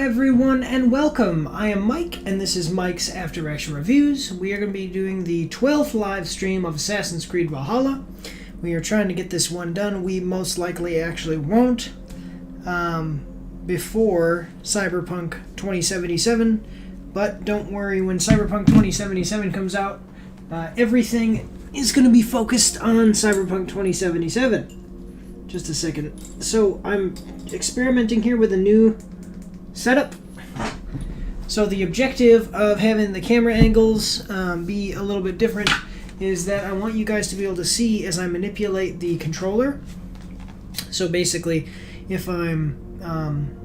everyone and welcome. I am Mike and this is Mike's After Action Reviews. We are going to be doing the 12th live stream of Assassin's Creed Valhalla. We are trying to get this one done. We most likely actually won't before Cyberpunk 2077. But don't worry, when Cyberpunk 2077 comes out, everything is going to be focused on Cyberpunk 2077. Just a second. So I'm experimenting here with a new setup. So the objective of having the camera angles be a little bit different is that I want you guys to be able to see as I manipulate the controller. So basically, if I'm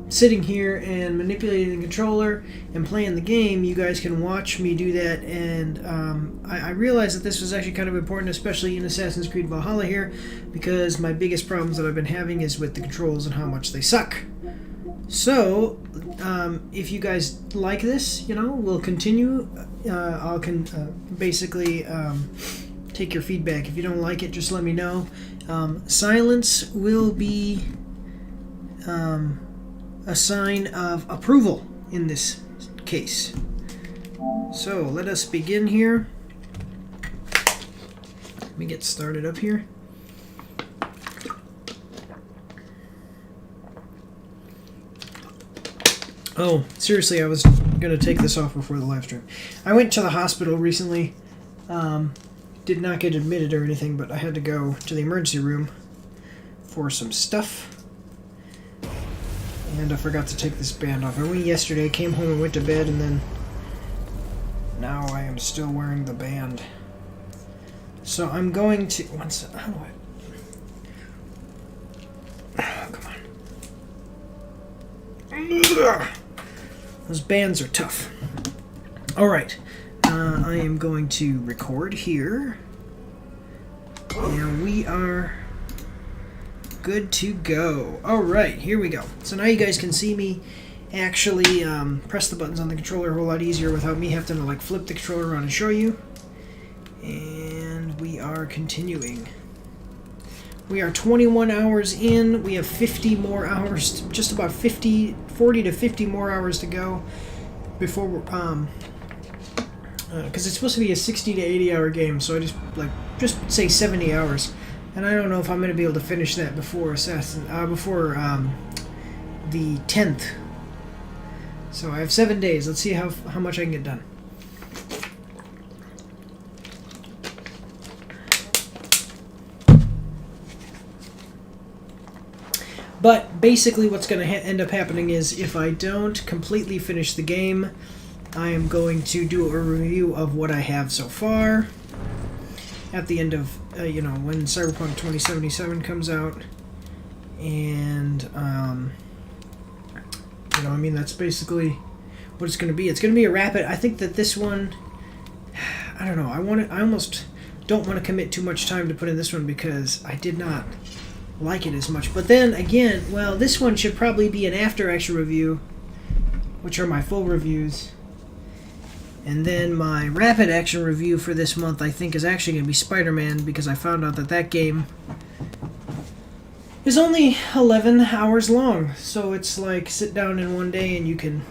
sitting here and manipulating the controller and playing the game, you guys can watch me do that. And I realized that this was actually kind of important, especially in Assassin's Creed Valhalla here, because my biggest problems that I've been having is with the controls and how much they suck. So, if you guys like this, we'll continue. I'll basically take your feedback. If you don't like it, just let me know. Silence will be a sign of approval in this case. So, let us begin here. Let me get started up here. Oh, seriously, I was going to take this off before the live stream. I went to the hospital recently. Did not get admitted or anything, but I had to go to the emergency room for some stuff. And I forgot to take this band off. I went yesterday, came home and went to bed, and then now I am still wearing the band. So I'm going to... How do I... Oh, come on. Those bands are tough. Alright. I am going to record here. And we are good to go. Alright, here we go. So now you guys can see me actually press the buttons on the controller a whole lot easier without me having to flip the controller around and show you. And we are continuing. We are 21 hours in. We have 50 more hours, just about 40 to 50 more hours to go before we're, because it's supposed to be a 60 to 80 hour game, so I just say 70 hours. And I don't know if I'm going to be able to finish that before the 10th. So I have 7 days. Let's see how much I can get done. But basically what's going to end up happening is if I don't completely finish the game, I am going to do a review of what I have so far at the end of, when Cyberpunk 2077 comes out. And, that's basically what it's going to be. It's going to be a rapid... I think that this one... I don't know. I almost don't want to commit too much time to put in this one because I did not like it as much. But then again, well, this one should probably be an after action review, which are my full reviews. And then my rapid action review for this month, I think, is actually going to be Spider-Man, because I found out that game is only 11 hours long. So it's like sit down in one day and you can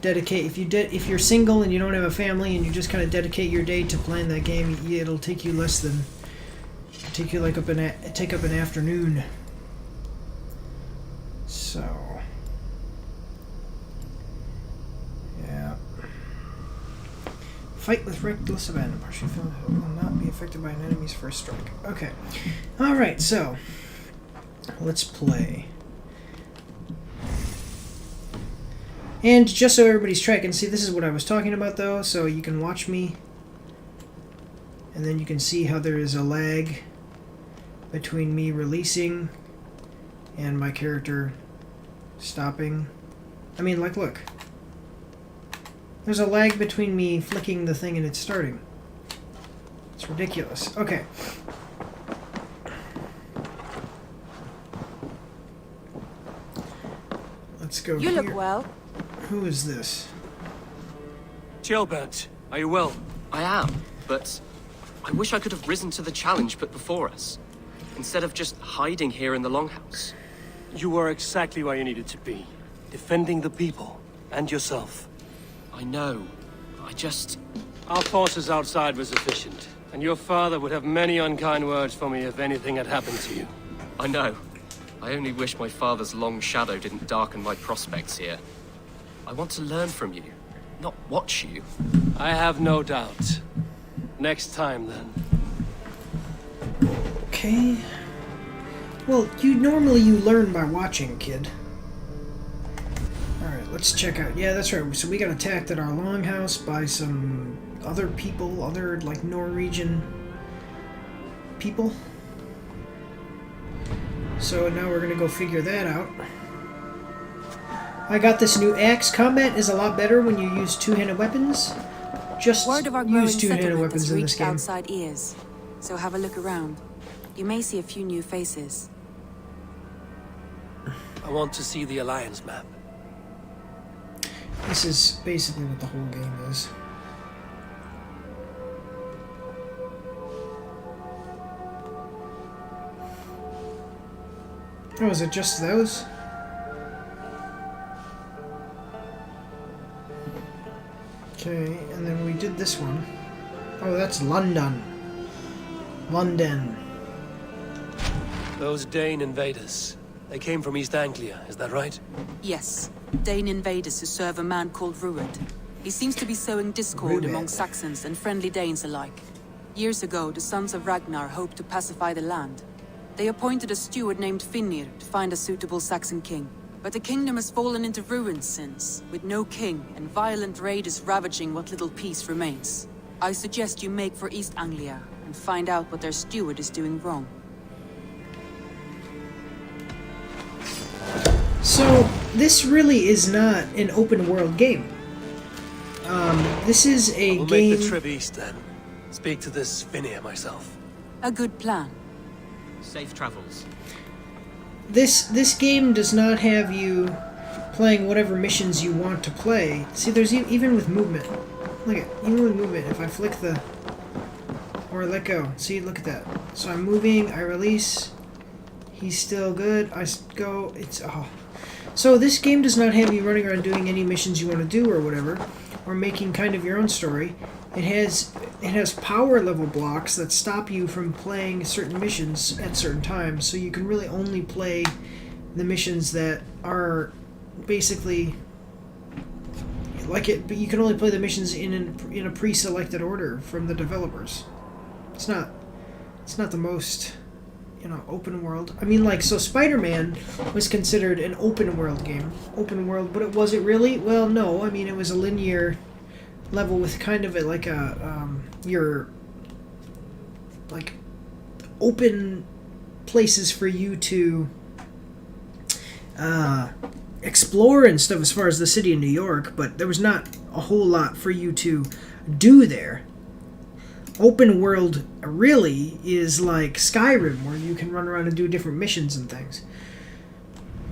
dedicate, if you're single and you don't have a family and you just kind of dedicate your day to playing that game, it'll take you less than take up an afternoon. So yeah. Fight with reckless abandon. Partially will not be affected by an enemy's first strike. Okay. Alright, so let's play. And just so everybody's tracking, see, this is what I was talking about though, so you can watch me and then you can see how there is a lag between me releasing and my character stopping. I mean, look. There's a lag between me flicking the thing and it starting. It's ridiculous. Okay. Let's go here. You look well. Who is this? Gilbert, are you well? I am, but I wish I could have risen to the challenge put before us, instead of just hiding here in the Longhouse. You were exactly where you needed to be. defending the people and yourself. I know. I just... Our forces outside were sufficient, and your father would have many unkind words for me if anything had happened to you. I know. I only wish my father's long shadow didn't darken my prospects here. I want to learn from you, not watch you. I have no doubt. Next time, then. Okay. Well, you learn by watching, kid. Alright, let's check out. Yeah, that's right. So we got attacked at our longhouse by some other people, other, like, Norwegian people. So now we're gonna go figure that out. I got this new axe. Combat is a lot better when you use two-handed weapons. Just Word of our growing use two-handed settlement weapons has in this reached game. outside ears, so have a look around. You may see a few new faces. I want to see the Alliance map. This is basically what the whole game is. Oh, is it just those? Okay, and then we did this one. Oh, that's London. London. Those Dane invaders. They came from East Anglia, is that right? Yes, Dane invaders who serve a man called Rued. He seems to be sowing discord Rued. among Saxons and friendly Danes alike. Years ago, the sons of Ragnar hoped to pacify the land. They appointed a steward named Finnir to find a suitable Saxon king. But the kingdom has fallen into ruins since, with no king and violent raiders ravaging what little peace remains. I suggest you make for East Anglia and find out what their steward is doing wrong. So, this really is not an open world game. This is a We'll game... make the trip east then. Speak to this Finnir myself. A good plan. Safe travels. This game does not have you playing whatever missions you want to play. See, there's even with movement. Look at even with movement. If I flick the or let go, see, look at that. So I'm moving. I release. He's still good. I go. It's oh. So this game does not have you running around doing any missions you want to do or whatever, or making kind of your own story. It has power level blocks that stop you from playing certain missions at certain times, so you can really only play the missions that are basically like it. But you can only play the missions in a pre-selected order from the developers. It's not the most, open world. I mean, like, so Spider-Man was considered an open world game, but was it really? Well, no. I mean, it was a linear level with kind of your like open places for you to explore and stuff as far as the city of New York, but there was not a whole lot for you to do there. Open world really is like Skyrim, where you can run around and do different missions and things.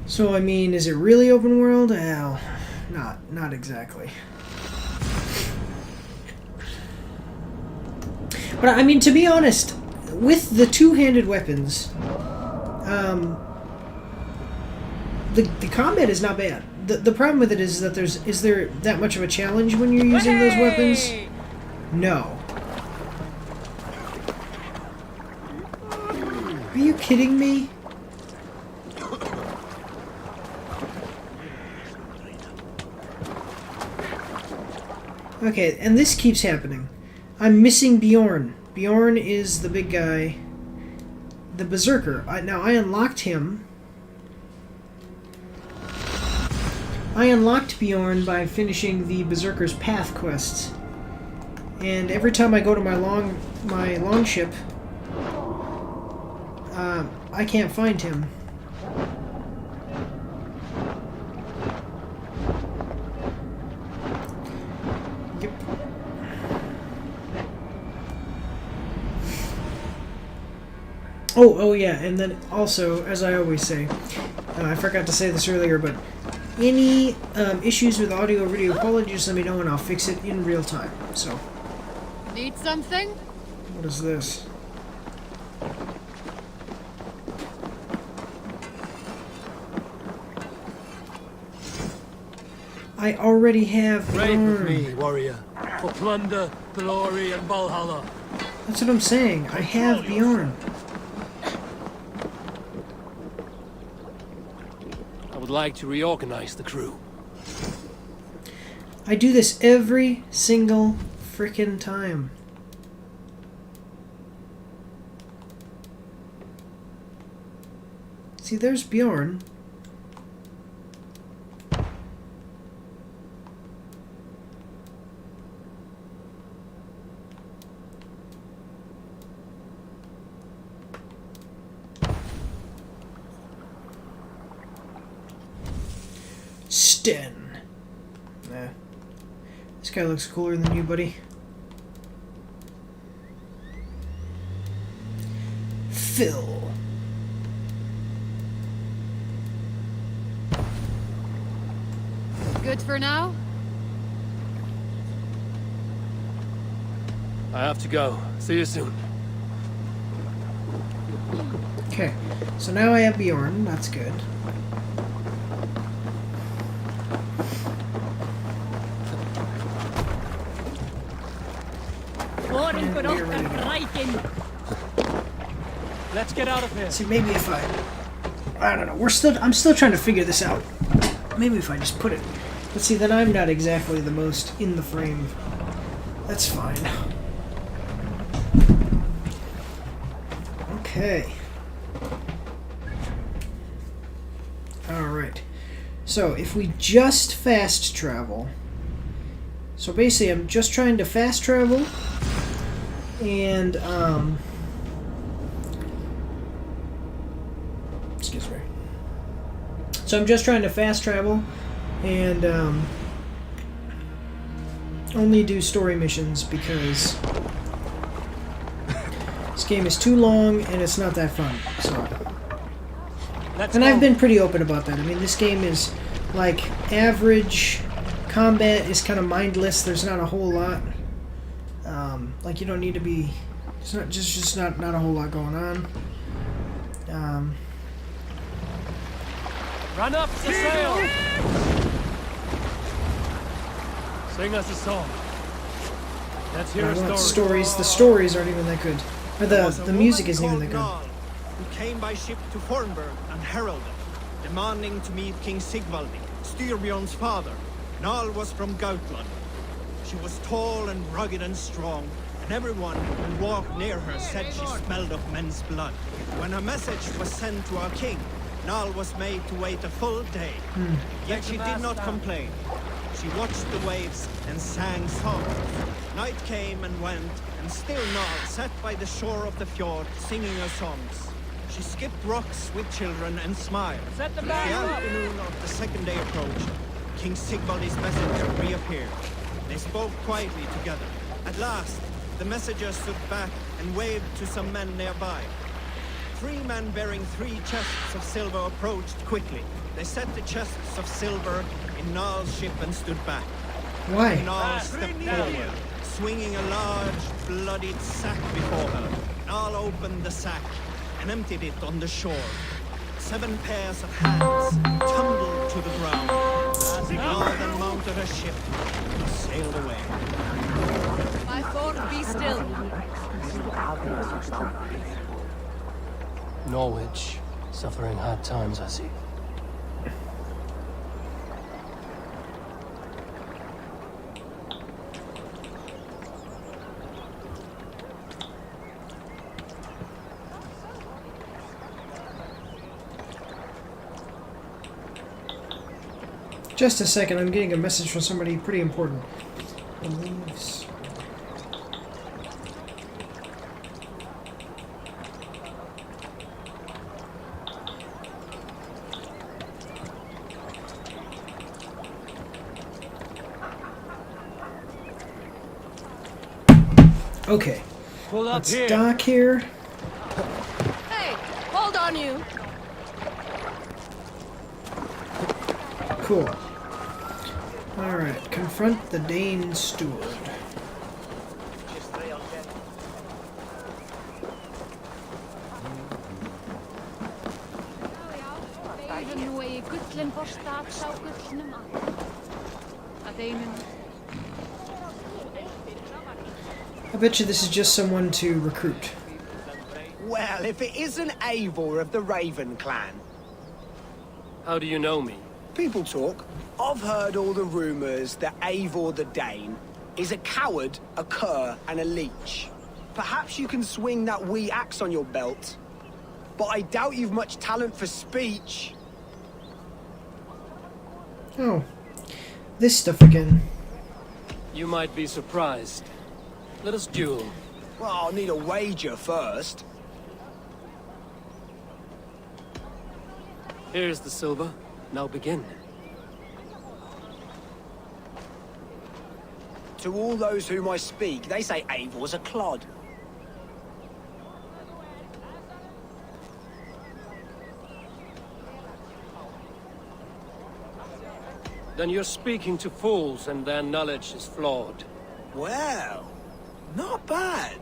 So I mean, is it really open world? Well, not exactly. But I mean, to be honest, with the two-handed weapons, the combat is not bad. The problem with it is that is there that much of a challenge when you're using those weapons? No. Are you kidding me? Okay, and this keeps happening. I'm missing Bjorn. Bjorn is the big guy. The Berserker. Now, I unlocked him. I unlocked Bjorn by finishing the Berserker's Path quests. And every time I go to my long ship, I can't find him. Yep. Oh yeah, and then also, as I always say, I forgot to say this earlier, but any issues with audio or video quality, just let me know and I'll fix it in real time. So. Need something? What is this? I already have Ride with Bjorn. me, warrior, for plunder, glory, and Valhalla. That's what I'm saying. I have Bjorn. I would like to reorganize the crew. I do this every single frickin' time. See, there's Bjorn. Sten. Nah. This guy looks cooler than you, buddy. Phil. Good for now? I have to go. See you soon. Okay, so now I have Bjorn. That's good. And we are ready to go. Let's get out of here. See, maybe if I don't know. I'm still trying to figure this out. Maybe if I just put it. But see, then I'm not exactly the most in the frame. That's fine. Okay. Alright. So, if we just fast travel. So basically, I'm just trying to fast travel. And, excuse me. So I'm just trying to fast travel and only do story missions because this game is too long and it's not that fun. So, and I've been pretty open about that. I mean, this game is like average. Combat is kind of mindless. There's not a whole lot. Like you don't need to be. It's not just not a whole lot going on. Run up the sail! Sing us a song. Let's hear I a want story. stories. The stories aren't even that good. Or the music isn't even that good. Who came by ship to Fornburg and heralded, demanding to meet King Sigvaldi, Styrbjorn's father. Nal was from Gautland. She was tall and rugged and strong, and everyone who walked near her said she smelled of men's blood. When a message was sent to our king, Nal was made to wait a full day. Yet she did not complain. She watched the waves and sang songs. Night came and went, and still Nal sat by the shore of the fjord singing her songs. She skipped rocks with children and smiled. As the afternoon of the second day approached, King Sigvaldi's messenger reappeared. They spoke quietly together. At last, the messenger stood back and waved to some men nearby. 3 men bearing 3 chests of silver approached quickly. They set the chests of silver in Nal's ship and stood back. Why? Nal stepped forward, swinging a large, bloodied sack before her. Nal opened the sack and emptied it on the shore. 7 pairs of hands tumbled to the ground. Nal then mounted her ship and sailed away. My fort, be still. Norwich, suffering hard times, I see. Just a second, I'm getting a message from somebody pretty important. Leaves. Okay, Pull up let's here. dock here. Hey, hold on you. Cool. Alright, confront the Dane steward. Damon. I bet you this is just someone to recruit. Well, if it isn't Eivor of the Raven clan. How do you know me? People talk. I've heard all the rumors that Eivor the Dane is a coward, a cur, and a leech. Perhaps you can swing that wee axe on your belt. But I doubt you've much talent for speech. Oh. This stuff again. You might be surprised. Let us duel. Well, I'll need a wager first. Here's the silver. Now begin. To all those whom I speak, they say Eivor's a clod. Then you're speaking to fools and their knowledge is flawed. Well, not bad.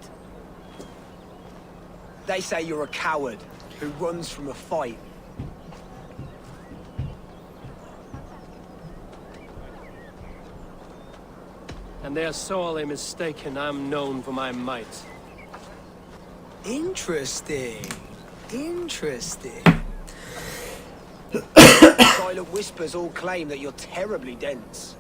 They say you're a coward who runs from a fight. And they're sorely mistaken. I'm known for my might. Interesting. Interesting. Silent whispers all claim that you're terribly dense.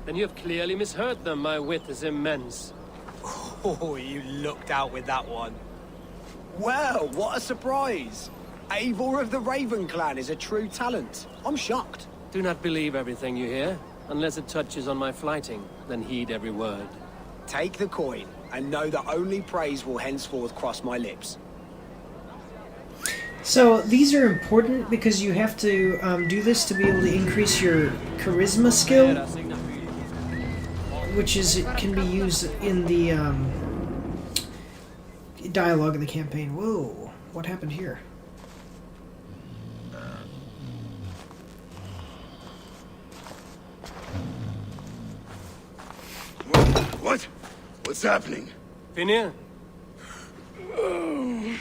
Then you have clearly misheard them. My wit is immense. Oh, you looked out with that one. Well, what a surprise! Eivor of the Raven clan is a true talent. I'm shocked. Do not believe everything you hear. Unless it touches on my flighting, then heed every word. Take the coin, and know that only praise will henceforth cross my lips. So these are important because you have to do this to be able to increase your charisma skill, which can be used in the dialogue of the campaign. Whoa, what happened here? What? What's happening? Finir? Oh,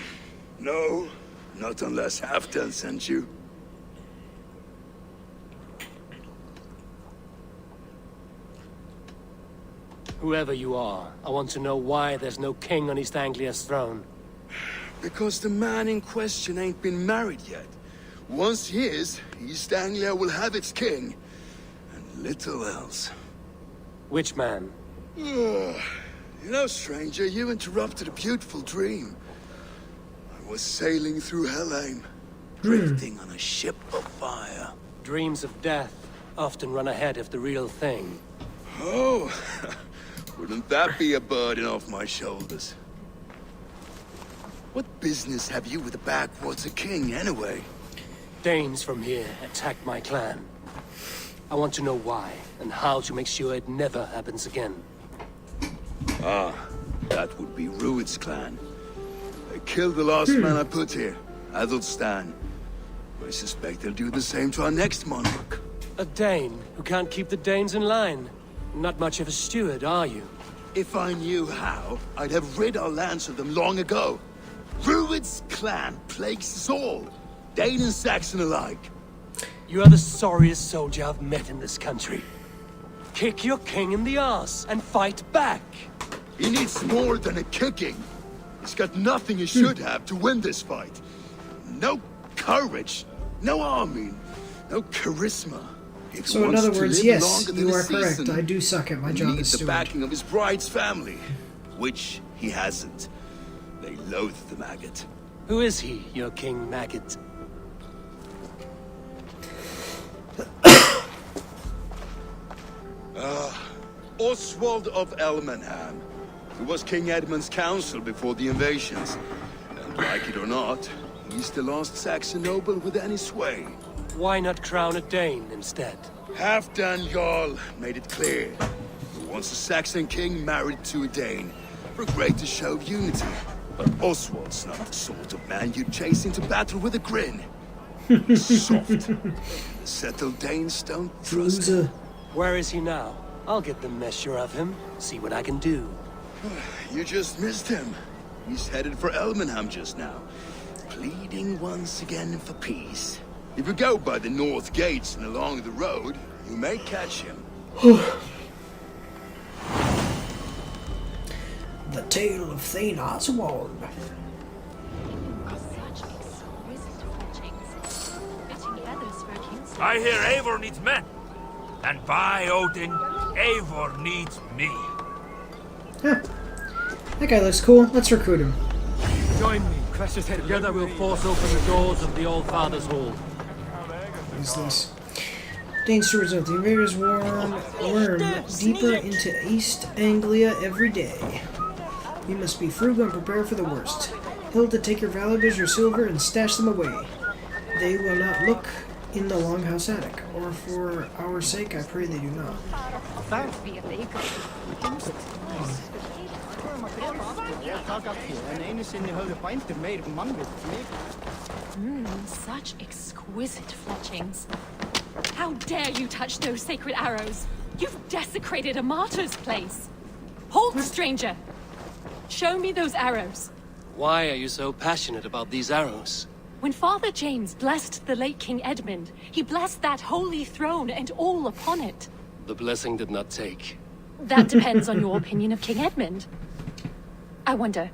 no, not unless Halfdan sent you. Whoever you are, I want to know why there's no king on East Anglia's throne. Because the man in question ain't been married yet. Once he is, East Anglia will have its king. And little else. Which man? You know, stranger, you interrupted a beautiful dream. I was sailing through Helheim, drifting on a ship of fire. Dreams of death often run ahead of the real thing. Oh, wouldn't that be a burden off my shoulders? What business have you with the backwater king, anyway? Danes from here attacked my clan. I want to know why, and how to make sure it never happens again. Ah, that would be Rued's clan. They killed the last man I put here, Adelstan. I suspect they'll do the same to our next monarch. A Dane who can't keep the Danes in line. Not much of a steward, are you? If I knew how, I'd have rid our lands of them long ago. Rued's clan plagues us all, Dane and Saxon alike. You are the sorriest soldier I've met in this country. Kick your king in the arse and fight back. He needs more than a kicking. He's got nothing he should have to win this fight. No courage, no army, no charisma. If So in other words, yes, you are correct. I do suck at my job as needs the steward. backing of his bride's family, which he hasn't. They loathe the maggot. Who is he, your king maggot? Oswald of Elmenham. He was King Edmund's counsel before the invasions. And like it or not, he's the last Saxon noble with any sway. Why not crown a Dane instead? Halfdan Jarl made it clear. He wants a Saxon king married to a Dane, for a greater show of unity. But Oswald's not the sort of man you'd chase into battle with a grin. He's soft. The settled Danes don't trust him. Where is he now? I'll get the measure of him, see what I can do. You just missed him. He's headed for Elmenham just now, pleading once again for peace. If you go by the north gates and along the road, you may catch him. The Tale of Thane Oswald. I hear Eivor needs men. And by Odin, Eivor needs me. Huh. That guy looks cool. Let's recruit him. Join me. Together we'll force open the doors of the Old Father's Hall. What is this? Dane stewards of the invaders worm deeper into East Anglia every day. You must be frugal and prepare for the worst. Hilda, take your valuables, your silver, and stash them away. They will not look in the longhouse attic, or for our sake, I pray they do not. Such exquisite fletchings. How dare you touch those sacred arrows? You've desecrated a martyr's place. Halt, stranger! Show me those arrows. Why are you so passionate about these arrows? When Father James blessed the late King Edmund, he blessed that holy throne and all upon it. The blessing did not take. That depends on your opinion of King Edmund. I wonder...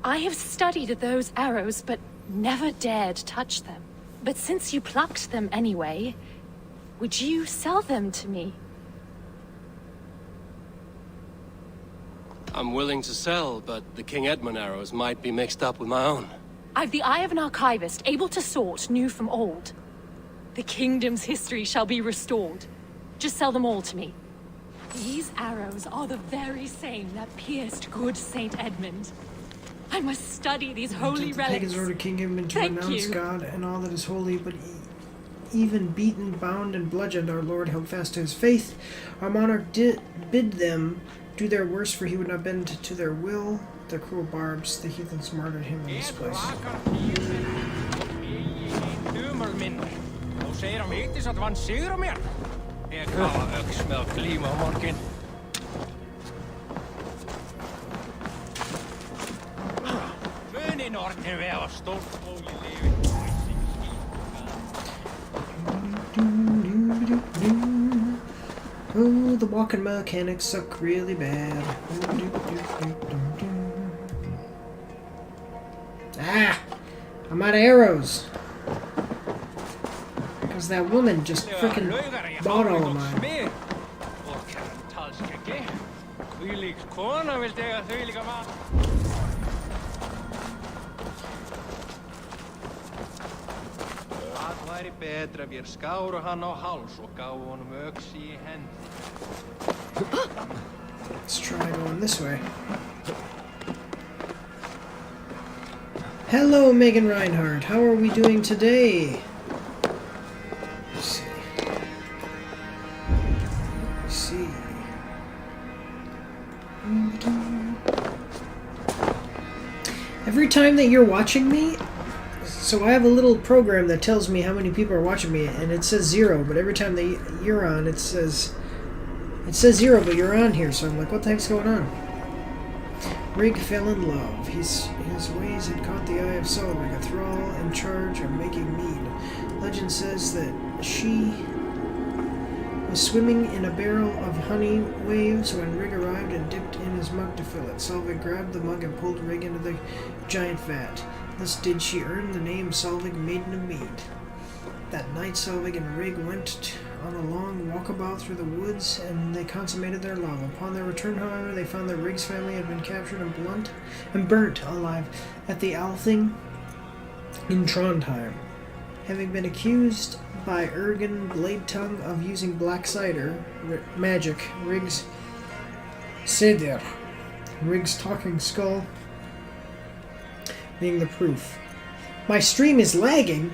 I have studied those arrows, but never dared touch them. But since you plucked them anyway, would you sell them to me? I'm willing to sell, but the King Edmund arrows might be mixed up with my own. I've the eye of an archivist, able to sort new from old. The kingdom's history shall be restored. Just sell them all to me. These arrows are the very same that pierced good Saint Edmund. I must study these holy relics. Pagans ordered King Edmund to Thank renounce you. God and all that is holy, but even beaten, bound, and bludgeoned, our Lord held fast to his faith. Our monarch bid them do their worst, for he would not bend to their will. The cruel barbs, the heathens martyred him in this place. Oh, the walking mechanics suck really bad. Ah! I'm out of arrows. Because that woman just frickin' bought all of mine. Let's try going this way. Hello, Megan Reinhardt. How are we doing today? Let's see. Let's see. Every time that you're watching me, so I have a little program that tells me how many people are watching me, and it says 0, but every time that you're on, it says 0, but you're on here, so I'm like, what the heck's going on? Rig fell in love. His ways had caught the eye of Solveig, a thrall in charge of making mead. Legend says that she was swimming in a barrel of honey waves when Rig arrived and dipped in his mug to fill it. Solveig grabbed the mug and pulled Rig into the giant vat. Thus did she earn the name Solveig, Maiden of Mead. That night, Solveig and Rig went on a long walkabout through the woods, and they consummated their love. Upon their return, however, they found that Rig's family had been captured and burnt alive at the Althing in Trondheim. Having been accused by Ergen Bladetongue of using black cider magic, Rig's talking skull being the proof. My stream is lagging.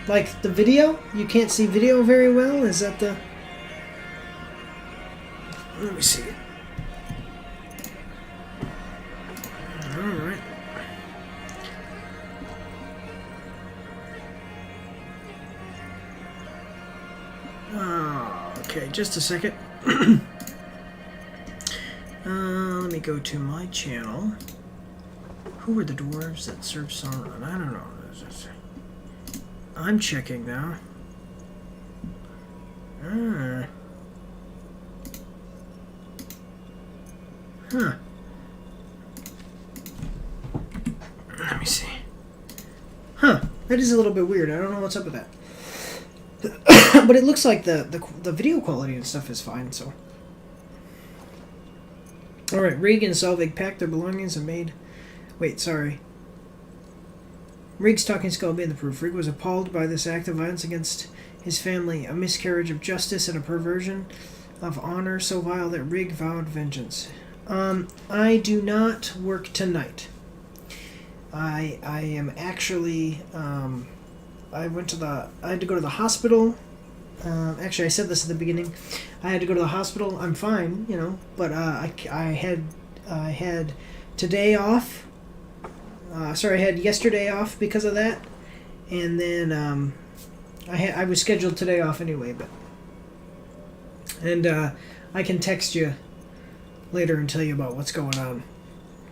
Like the video? You can't see video very well? Is that the... Let me see. Alright. Oh, Okay, just a second. Let me go to my channel. Who were the dwarves that served Sauron? I don't know. I'm checking now. Huh. Let me see. Huh. That is a little bit weird. I don't know what's up with that. But it looks like the video quality and stuff is fine, so. Alright, Rig and Solveig packed their belongings and made... Wait, sorry. Rig's talking skull made the proof. Rig was appalled by this act of violence against his family, a miscarriage of justice and a perversion of honor so vile that Rig vowed vengeance. I do not work tonight. I am actually, I had to go to the hospital. Actually, I said this at the beginning. I had to go to the hospital. I'm fine, you know, but I had today off. I had yesterday off because of that, and then I was scheduled today off anyway. And I can text you later and tell you about what's going on.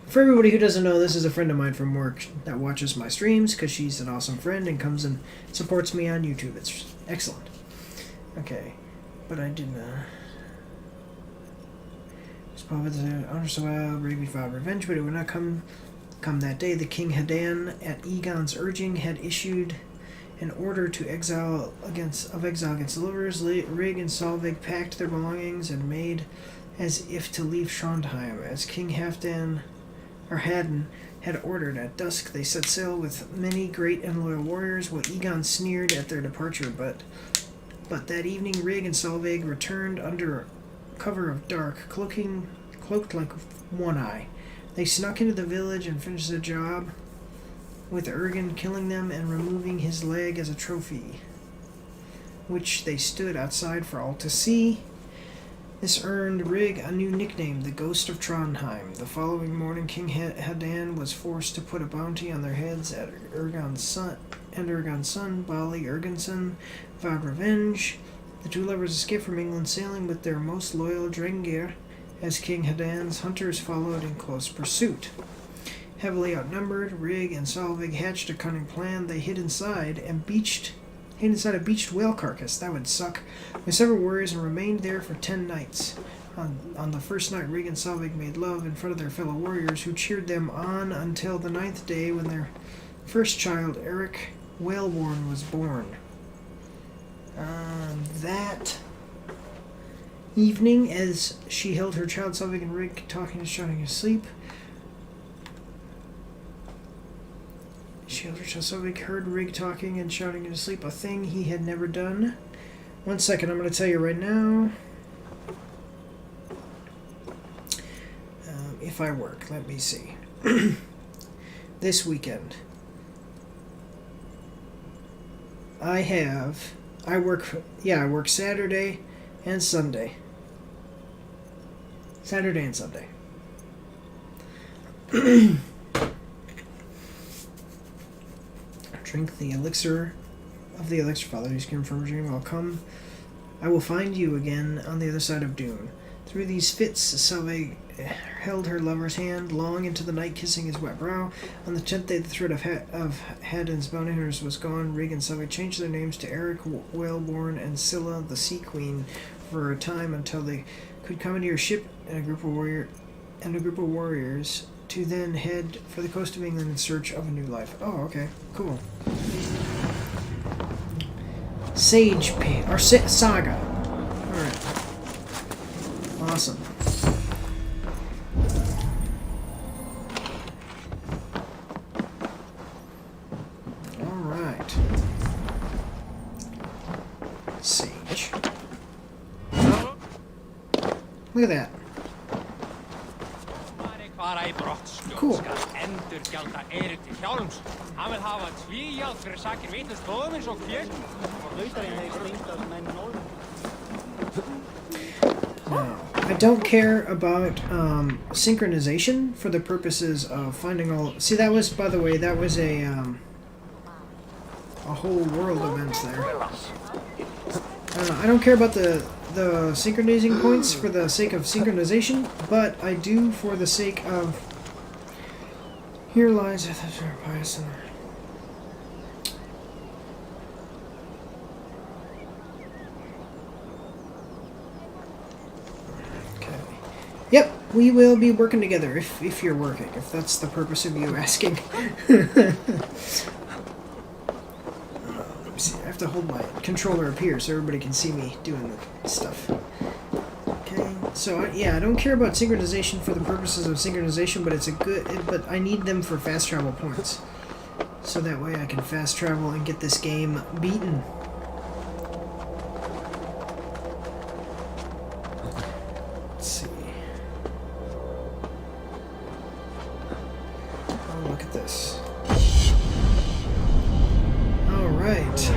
For everybody who doesn't know, this is a friend of mine from work that watches my streams because she's an awesome friend and comes and supports me on YouTube. It's excellent. Okay, but I didn't. Spoke with the honor so well. Rig vowed revenge, but it would not come that day. The King Hadan, at Egon's urging, had issued an order to exile against the lovers. Rig and Solveig packed their belongings and made as if to leave Trondheim, as King Halfdan or Haddon had ordered. At dusk they set sail with many great and loyal warriors, while Egon sneered at their departure, but that evening Rig and Solveig returned under cover of dark, cloaked like One Eye. They snuck into the village and finished the job, with Ergen killing them and removing his leg as a trophy, which they stood outside for all to see. This earned Rig a new nickname, the Ghost of Trondheim. The following morning, King Hadan was forced to put a bounty on their heads at Ergon's son, Bali Ergenson, vowed revenge. The two lovers escaped from England, sailing with their most loyal Drengir, as King Hadan's hunters followed in close pursuit. Heavily outnumbered, Rig and Solveig hatched a cunning plan. They hid inside a beached whale carcass. That would suck. With several warriors and remained there for 10 nights. On the first night, Rig and Solveig made love in front of their fellow warriors, who cheered them on until the 9th day, when their first child, Eric Whaleborn, was born. That evening, as she held her child, Solveig and Rig talking and shouting asleep. She held her child. Solveig heard Rig talking and shouting in his sleep, a thing he had never done. 1 second, I'm going to tell you right now. If I work, let me see. This weekend, I work Saturday and Sunday. Saturday and Sunday. Drink the elixir of the elixir father, whose came from a dream. I will find you again on the other side of Dune. Through these fits, Solveig held her lover's hand long into the night, kissing his wet brow. On the 10th day, the threat of Haddon's bounty hunters was gone. Rig and Solveig changed their names to Eric Whaleborn and Scylla, the Sea Queen, for a time until they could commandeer a ship and a group of warriors to then head for the coast of England in search of a new life. Oh, okay, cool. Saga. All right. Awesome. All right. Sage. Look at that. Cool. Now, I don't care about synchronization for the purposes of finding all... See, that was, by the way, that was a whole world event there. I don't care about the the synchronizing points for the sake of synchronization, but I do for the sake of... Here lies... Yep, we will be working together, if you're working, if that's the purpose of you asking. Let me see, I have to hold my controller up here so everybody can see me doing the stuff. Okay, so yeah, I don't care about synchronization for the purposes of synchronization, but it's a good, but I need them for fast travel points. So that way I can fast travel and get this game beaten. Let's see. Oh, look at this. All right.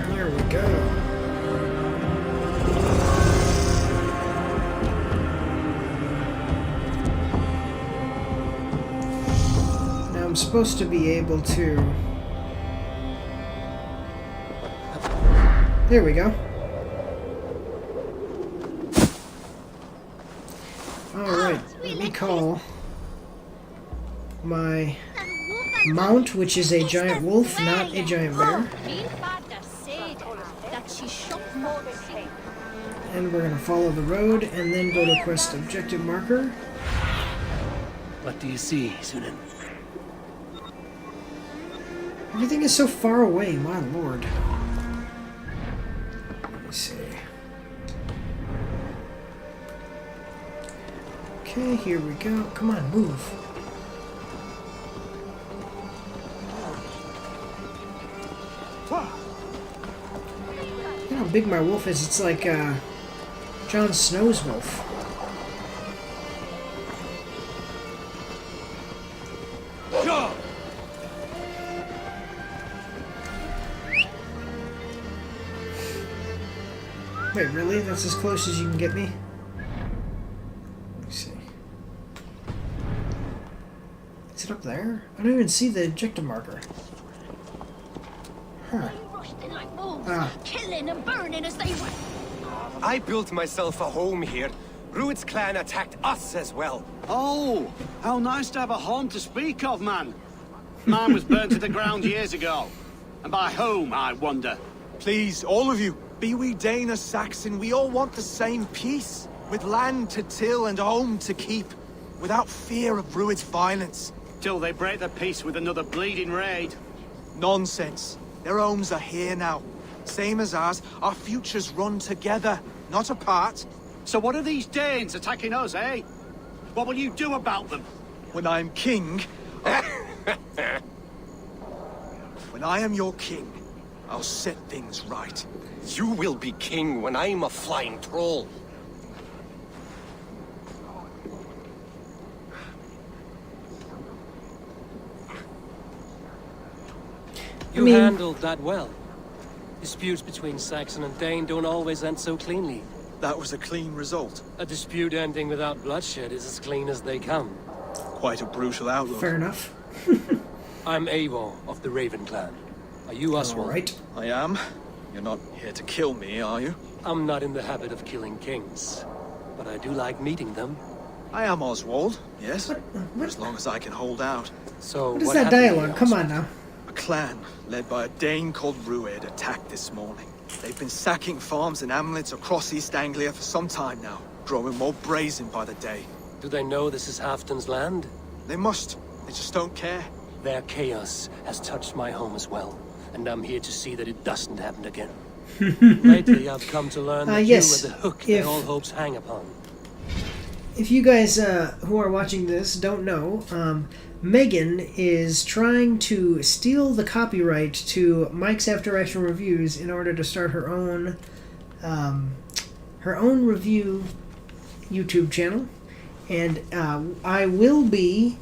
There we go. Now I'm supposed to be able to... There we go. Alright, let me call my mount, which is a giant wolf, not a giant bear. And we're going to follow the road and then go to quest objective marker. What do you see, Sunan? Everything is so far away, my lord. Let me see. Okay, here we go. Come on, move. Look at how big my wolf is. It's like Jon Snow's wolf. Wait, really? That's as close as you can get me? Let me see. Is it up there? I don't even see the objective marker. Huh. Killing and burning as they went. I built myself a home here. Rued's clan attacked us as well. Oh, how nice to have a home to speak of, man. Mine was burnt to the ground years ago. And by whom, I wonder? Please, all of you, be we Dane or Saxon, we all want the same peace. With land to till and home to keep. Without fear of Rued's violence. Till they break the peace with another bleeding raid. Nonsense. Their homes are here now. Same as ours, our futures run together, not apart. So what are these Danes attacking us, eh? What will you do about them? When I am king... When I am your king, I'll set things right. You will be king when I'm a flying troll. You handled that well. Disputes between Saxon and Dane don't always end so cleanly. That was a clean result. A dispute ending without bloodshed is as clean as they come. Quite a brutal outlook. Fair enough. I'm Eivor of the Raven clan. Are you Oswald? Right. I am. You're not here to kill me, are you? I'm not in the habit of killing kings, but I do like meeting them. I am Oswald, yes. For as long as I can hold out. So What is that dialogue? Come on now. A clan, led by a Dane called Rued, attacked this morning. They've been sacking farms and hamlets across East Anglia for some time now, growing more brazen by the day. Do they know this is Halfdan's land? They must. They just don't care. Their chaos has touched my home as well, and I'm here to see that it doesn't happen again. Lately, I've come to learn that yes, you are the hook that all hopes hang upon. If you guys who are watching this don't know, Megan is trying to steal the copyright to Mike's After Action Reviews in order to start her own review YouTube channel, and I will be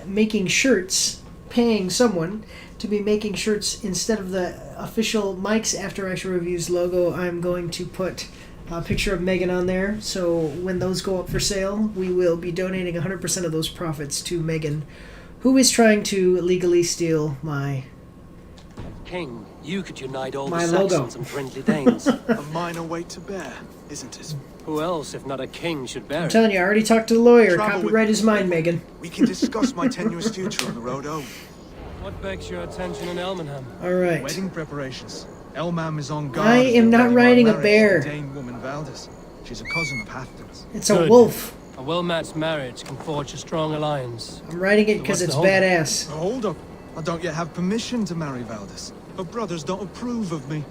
making shirts, paying someone to be making shirts instead of the official Mike's After Action Reviews logo. I'm going to put a picture of Megan on there. So when those go up for sale, we will be donating 100% of those profits to Megan, who is trying to legally steal my King, you could unite all my the logo. Saxons and friendly Danes. A minor weight to bear, isn't it? Who else, if not a king, should bear I'm it? telling you, I already talked to the lawyer. Travel with Copyright me. is mine, Megan. We can discuss my tenuous future on the road home. What begs your attention in Elmenham? All right. Wedding preparations. Elmam is on guard. I as we am not ready our riding a marriage bear. to the Dane woman Valdis. She's a cousin of Halfdan's. It's a wolf. A well-matched marriage can forge a strong alliance. I'm riding it So because what's it's the holdup? badass. Hold up. I don't yet have permission to marry Valdis. Her brothers don't approve of me.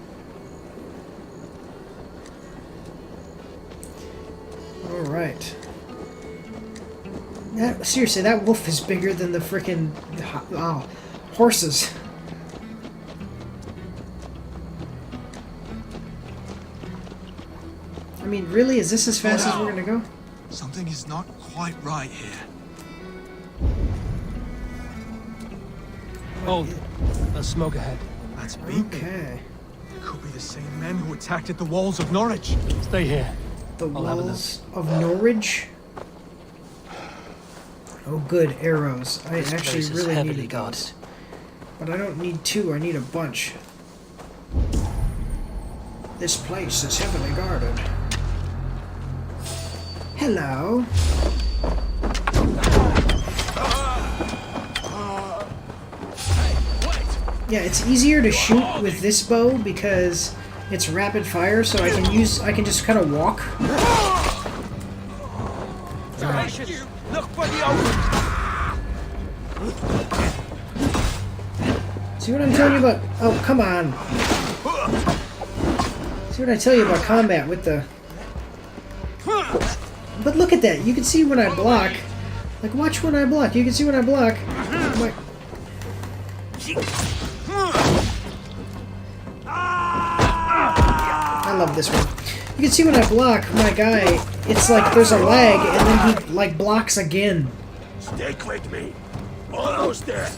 All right. Seriously, that wolf is bigger than the frickin' horses. I mean, really? Is this as fast as we're gonna go? Something is not quite right here. Hold. There's smoke ahead. That's beaten. Okay. It could be the same men who attacked at the walls of Norwich. Stay here. The I'll have walls of Norwich. Oh, good arrows. I This actually place is really heavily need guarded. those. But I don't need two. I need a bunch. This place is heavily guarded. Hello. Yeah, it's easier to shoot with this bow because it's rapid fire, so I can just kind of walk. Look for the open. See what I'm telling you about? Oh, come on. See what I tell you about combat with the... But look at that. You can see when I block. Like, watch when I block. You can see when I block. My... I love this one. You can see when I block my guy, it's like there's a lag, and then he, like, blocks again. Stick with me. Almost there.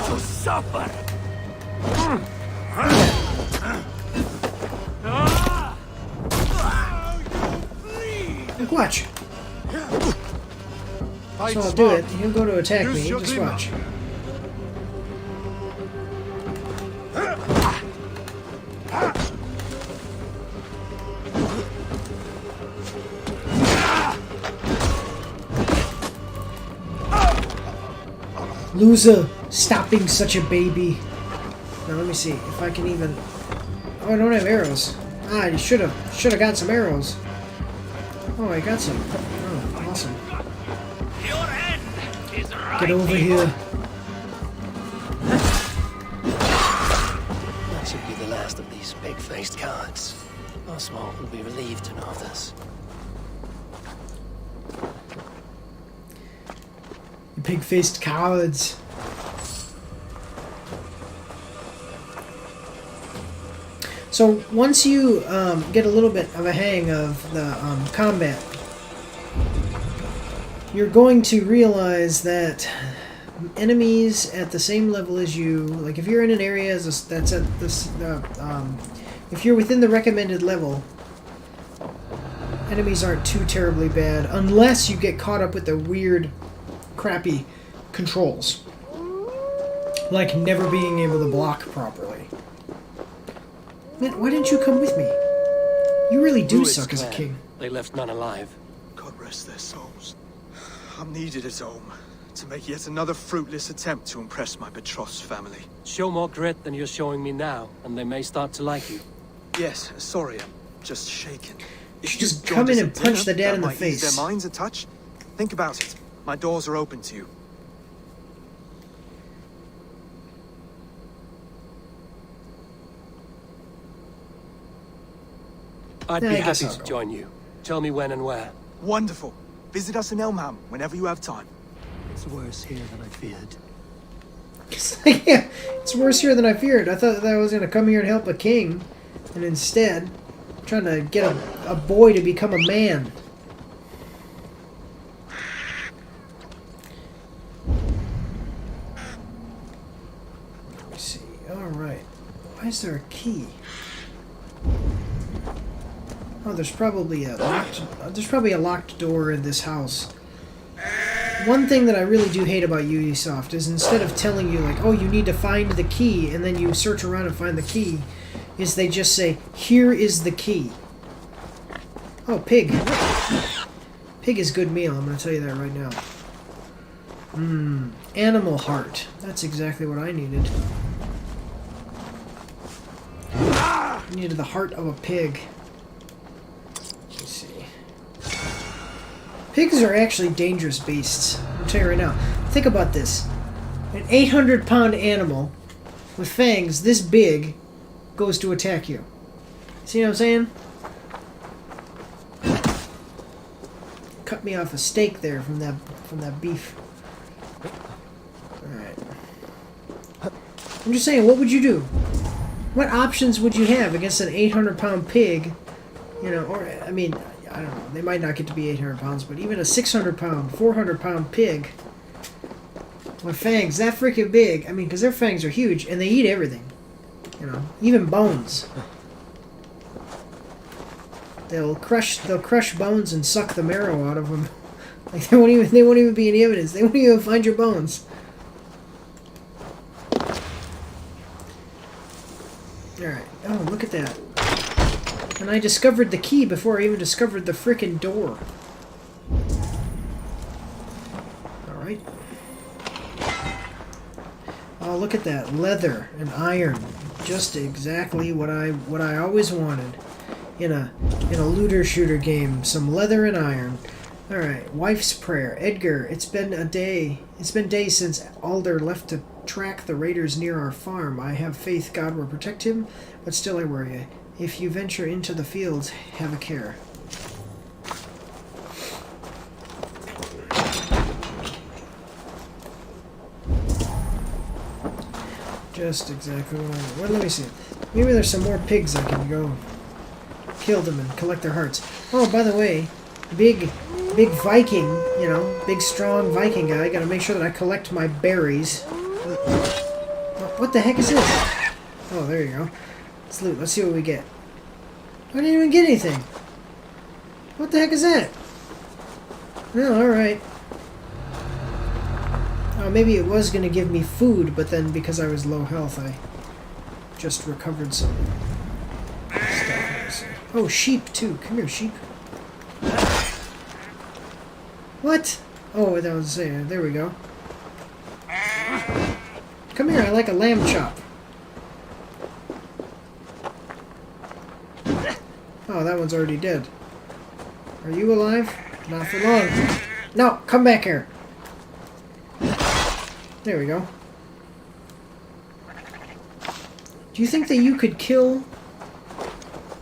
To suffer. Like, watch. So I'll do it. He'll go to attack me. Just watch. Loser, stopping such a baby. Now let me see if I can even. Oh, I don't have arrows. Ah, you should have got some arrows. Oh, I got some. Oh, awesome. Get over here. That should be the last of these pig-faced cowards. Oswald will be relieved to know this. You pig-faced cowards. So once you get a little bit of a hang of the combat, you're going to realize that enemies at the same level as you, like if you're in an area that's at this, if you're within the recommended level, enemies aren't too terribly bad unless you get caught up with the weird, crappy controls, like never being able to block properly. Man, why didn't you come with me? You really do Druid's suck as a clan. king. They left none alive. God rest their souls. I'm needed at home to make yet another fruitless attempt to impress my betrothed family. Show more grit than you're showing me now, and they may start to like you. Yes, sorry, I'm just shaken. If should just you'd come joined in us and at punch dinner, the dad that in the might ease face. their minds a touch. Think about it. My doors are open to you. I'd Yeah, be I guess happy I'll to go. join you. Tell me when and where. Wonderful. Visit us in Elmham whenever you have time. It's worse here than I feared. It's like, yeah, it's worse here than I feared. I thought that I was going to come here and help a king, and instead, I'm trying to get a boy to become a man. Let me see. Alright. Why is there a key? Oh, there's probably a locked door in this house. One thing that I really do hate about Ubisoft is instead of telling you, like, oh, you need to find the key, and then you search around and find the key, is they just say, here is the key. Oh, pig. Pig is good meal, I'm going to tell you that right now. Animal heart. That's exactly what I needed. I needed the heart of a pig. Let's see. Pigs are actually dangerous beasts. I'll tell you right now. Think about this. An 800-pound animal with fangs this big goes to attack you. See what I'm saying? Cut me off a steak there from that beef. Alright. I'm just saying, what would you do? What options would you have against an 800-pound pig? You know, or, I mean, I don't know. They might not get to be 800 pounds, but even a 600-pound, 400-pound pig with fangs that freaking big. I mean, because their fangs are huge, and they eat everything. You know, even bones. They'll crush bones and suck the marrow out of them. Like they won't even be any evidence. They won't even find your bones. Alright. Oh, look at that. And I discovered the key before I even discovered the frickin' door. Alright. Oh, look at that. Leather and iron. Just exactly what I always wanted. In a looter shooter game. Some leather and iron. Alright, wife's prayer. Edgar, it's been days since Alder left to track the raiders near our farm. I have faith God will protect him, but still I worry. If you venture into the fields, have a care. Just exactly what I want. Well, let me see. Maybe there's some more pigs I can go kill them and collect their hearts. Oh, by the way, big Viking, you know, big strong Viking guy. Gotta make sure that I collect my berries. What the heck is this? Oh, there you go. Let's loot. Let's see what we get. I didn't even get anything. What the heck is that? Oh, alright. Oh, maybe it was gonna give me food, but then because I was low health, I just recovered some stuff. Oh, sheep, too. Come here, sheep. What? Oh, that was there we go. Come here, I like a lamb chop. Oh, that one's already dead. Are you alive? Not for long. No, come back here. There we go. Do you think that you could kill...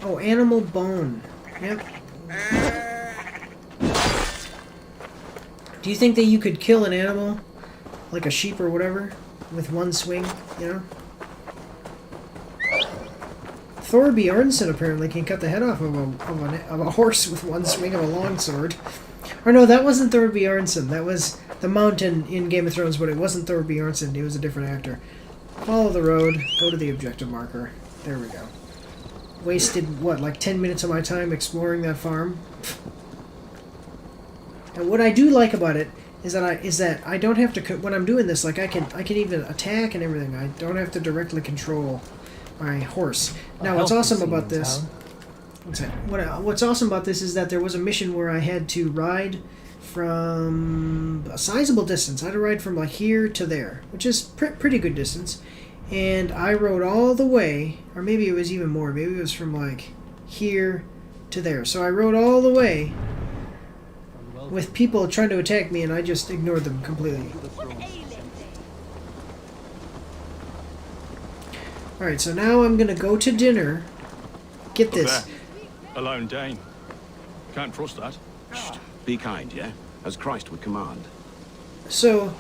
Oh, animal bone. Yep. Do you think that you could kill an animal, like a sheep or whatever, with one swing, you know? Thor Bjornsson apparently can cut the head off of a horse with one swing of a longsword. Or no, that wasn't Thor Bjornsson. That was the mountain in Game of Thrones, but it wasn't Thor Bjornsson. He was a different actor. Follow the road. Go to the objective marker. There we go. Wasted, what, like 10 minutes of my time exploring that farm? And what I do like about it is that I don't have to, when I'm doing this, like I can even attack and everything. I don't have to directly control my horse. Now, what's awesome about this? What's awesome about this is that there was a mission where I had to ride from a sizable distance. I had to ride from like here to there, which is pretty good distance. And I rode all the way, or maybe it was even more. Maybe it was from like here to there. So I rode all the way with people trying to attack me, and I just ignored them completely. Alright, so now I'm gonna go to dinner. Get this. A lone Dane. Can't trust that. Shh. Be kind, yeah? As Christ would command. So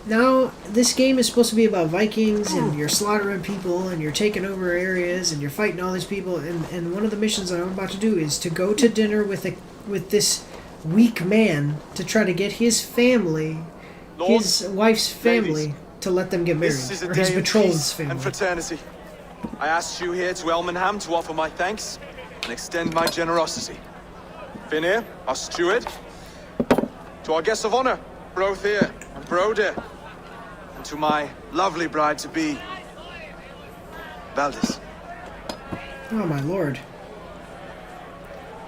now this game is supposed to be about Vikings, and you're slaughtering people, and you're taking over areas, and you're fighting all these people, and one of the missions that I'm about to do is to go to dinner with this weak man to try to get his family, his wife's family, to let them get married, This is a or his day of betrothed's peace family. and fraternity. I asked you here to Elmenham to offer my thanks. and extend my generosity. Finir, our steward, to our guests of honor, Brothir and Brodir, and to my lovely bride-to-be, Valdis. Oh, my lord.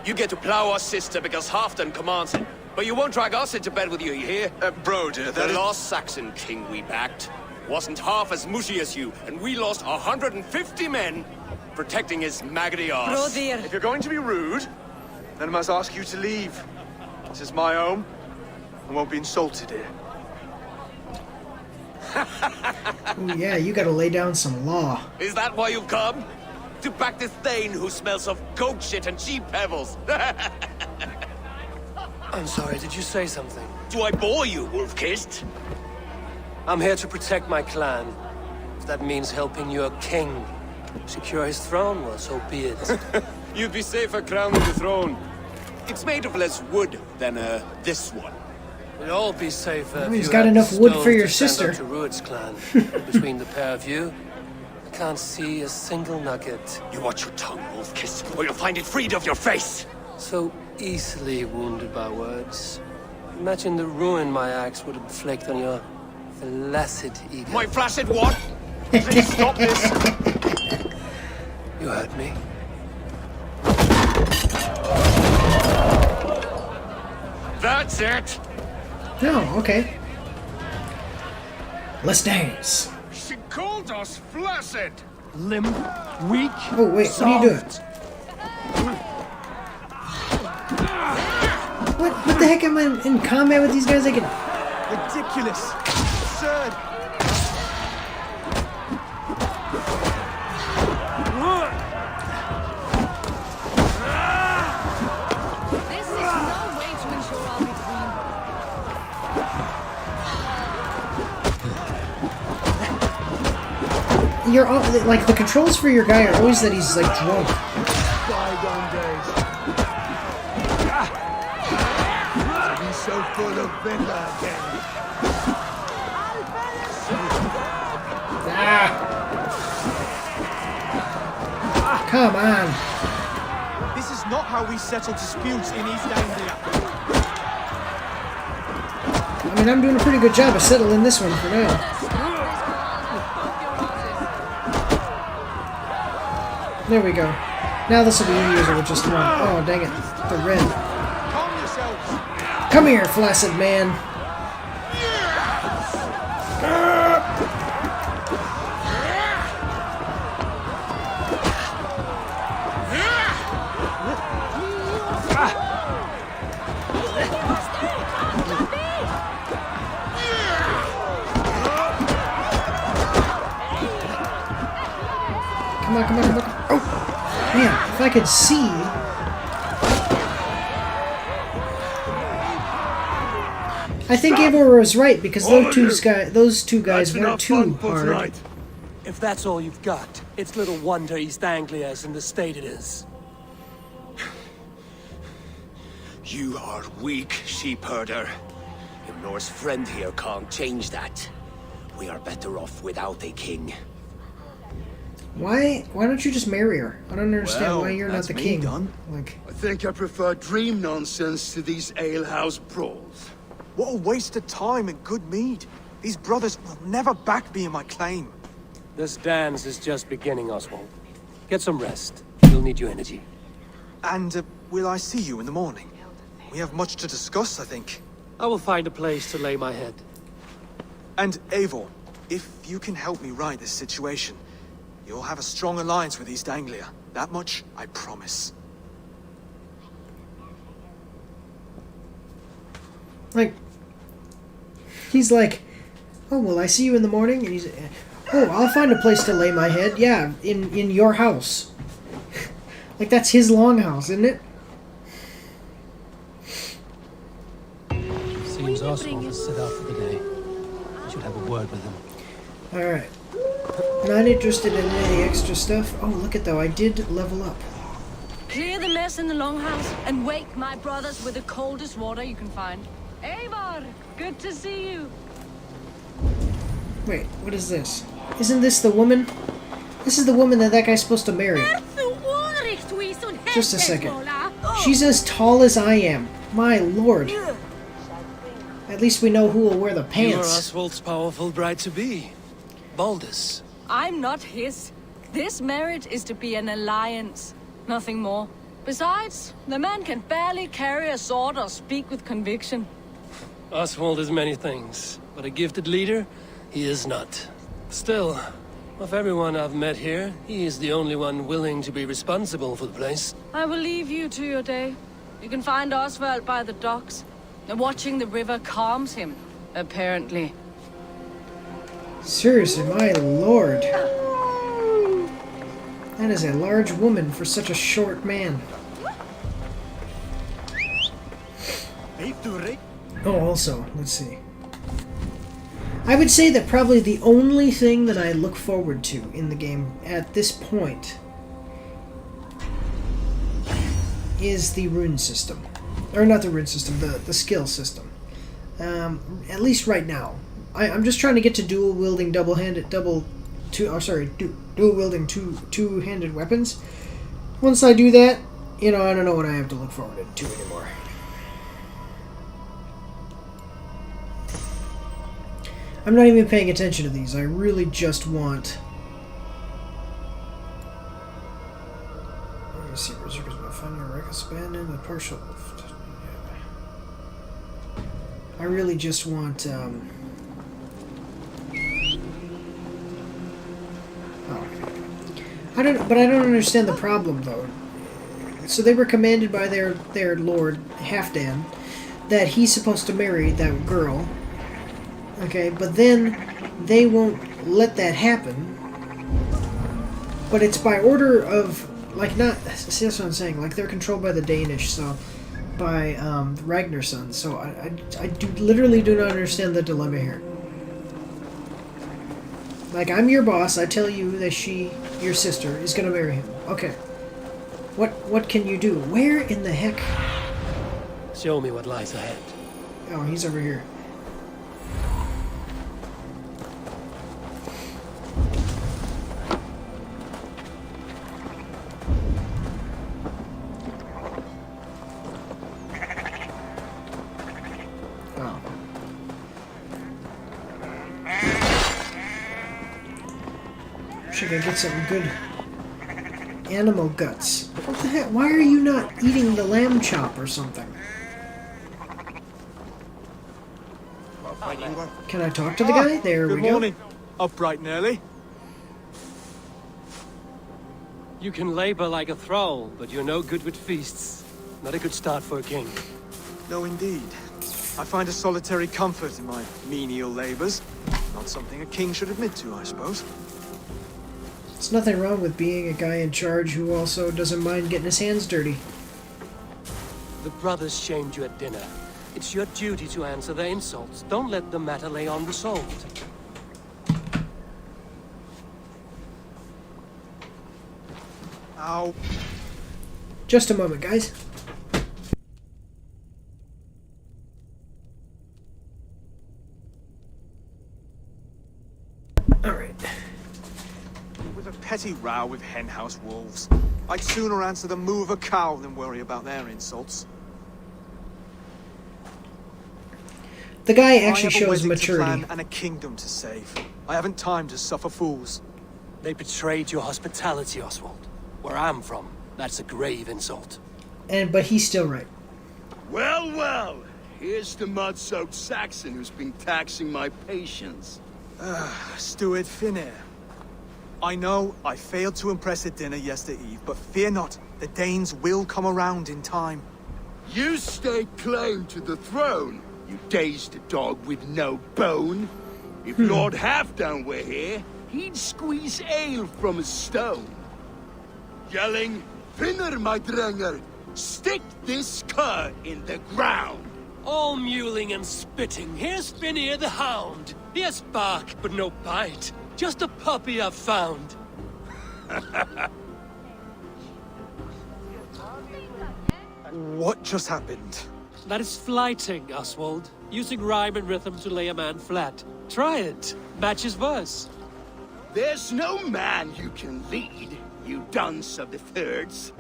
You get to plow our sister because Halfdan commands it. But you won't drag us into bed with you hear? Brodir, the lost Saxon king we backed wasn't half as mushy as you, and we lost 150 men protecting his maggoty arse. If you're going to be rude, then I must ask you to leave. This is my home. I won't be insulted here. Oh, yeah, you gotta lay down some law. Is that why you've come? To back this Thane who smells of goat shit and cheap pebbles? I'm sorry, did you say something? Do I bore you, wolf-kissed? I'm here to protect my clan. If that means helping your king secure his throne, well, so be it. You'd be safer crowning the throne. It's made of less wood than, this one. We'd all be safer Oh, if he's you got had enough the wood stove for your to stand sister. up to Rued's clan. Between the pair of you, I can't see a single nugget. You watch your tongue, wolf-kissed, or you'll find it freed of your face! So easily wounded by words. Imagine the ruin my axe would inflict on your flaccid ego. My flaccid what? Please stop this! You heard me. That's it! Oh, okay. Let's dance. She called us flaccid. Limp, weak. Oh, wait, what are you doing? What the heck am I in combat with these guys? I can... Ridiculous! Absurd! This is no way to ensure I'll be queen. You're all, like, the controls for your guy are always that he's, like, drunk. Bygone days. To be so full of vigor again. Come on. This is not how we settle disputes in East Anglia. I mean, I'm doing a pretty good job of settling this one for now. There we go. Now this will be easier with just one. Oh, dang it. The red. Calm yourselves. Come here, flaccid man. Come on, come on, come on. Oh! Man, if I could see... I think Eivor was right, because those two guys weren't too hard. If that's all you've got, it's little wonder East Anglia is in the state it is. You are weak, sheep herder. Ymnor's friend here can't change that. We are better off without a king. Why don't you just marry her? I don't understand why you're not the king. Like, I think I prefer dream nonsense to these alehouse brawls. What a waste of time and good mead. These brothers will never back me in my claim. This dance is just beginning, Oswald. Get some rest. You'll need your energy. And will I see you in the morning? We have much to discuss, I think. I will find a place to lay my head. And Eivor, if you can help me right this situation, you'll have a strong alliance with East Anglia. That much, I promise. like, he's like, oh, will I see you in the morning? And he's, oh, I'll find a place to lay my head. Yeah, in your house. Like, that's his longhouse, isn't it? Seems Oswald has set out for the day. I should have a word with him. Alright. Not interested in any extra stuff. Oh, look at though, I did level up. Clear the mess in the longhouse and wake my brothers with the coldest water you can find. Eivor, good to see you. Wait, what is this? Isn't this the woman? This is the woman that guy's supposed to marry. Just a second. She's as tall as I am. My lord. At least we know who will wear the You are pants. Oswald's powerful bride-to-be. Baldus. I'm not his. This marriage is to be an alliance, nothing more. Besides, the man can barely carry a sword or speak with conviction. Oswald is many things, but a gifted leader, he is not. Still, of everyone I've met here, he is the only one willing to be responsible for the place. I will leave you to your day. You can find Oswald by the docks. Watching the river calms him, apparently. Seriously, my lord. That is a large woman for such a short man. Oh, also, let's see. I would say that probably the only thing that I look forward to in the game at this point is the rune system. Or not the rune system, the skill system. At least right now. I'm just trying to get to dual wielding two-handed weapons. Once I do that, I don't know what I have to look forward to anymore. I'm not even paying attention to these. I really just want... Let me see. Berserkers will find your reckless abandon the partial... I really just want... Oh. I don't understand the problem, though. So they were commanded by their lord, Halfdan, that he's supposed to marry that girl. Okay, but then they won't let that happen. But it's by order of, like, not... See, that's what I'm saying. Like, they're controlled by the Danish, so... By, Ragnarson. So I literally do not understand the dilemma here. Like, I'm your boss. I tell you that your sister, is gonna marry him. Okay. What can you do? Where in the heck? Show me what lies ahead. Oh, he's over here. I get some good animal guts. What the heck? Why are you not eating the lamb chop or something? Can I talk to the guy? There we go. Good morning. Up bright and early. You can labor like a thrall, but you're no good with feasts. Not a good start for a king. No, indeed. I find a solitary comfort in my menial labors. Not something a king should admit to, I suppose. There's nothing wrong with being a guy in charge who also doesn't mind getting his hands dirty. The brothers shamed you at dinner. It's your duty to answer their insults. Don't let the matter lay unresolved. Ow. Just a moment, guys. Alright. With a petty row with henhouse wolves, I'd sooner answer the moo of a cow than worry about their insults. The guy actually shows I have a wedding maturity. to plan and a kingdom to save. I haven't time to suffer fools. They betrayed your hospitality, Oswald. Where I'm from, that's a grave insult. But he's still right. Well, well. Here's the mud-soaked Saxon who's been taxing my patience. Steward Finir. I know I failed to impress at dinner yesterday eve, but fear not, the Danes will come around in time. You stake claim to the throne, you dazed dog with no bone. If Lord Halfdan were here, he'd squeeze ale from a stone. Yelling, Finner, my drenger, stick this cur in the ground. All mewling and spitting. Here's Finir the hound. He has bark, but no bite. Just a puppy I've found. What just happened? That is flighting, Oswald. Using rhyme and rhythm to lay a man flat. Try it. Match his verse. There's no man you can lead, you dunce of the thirds.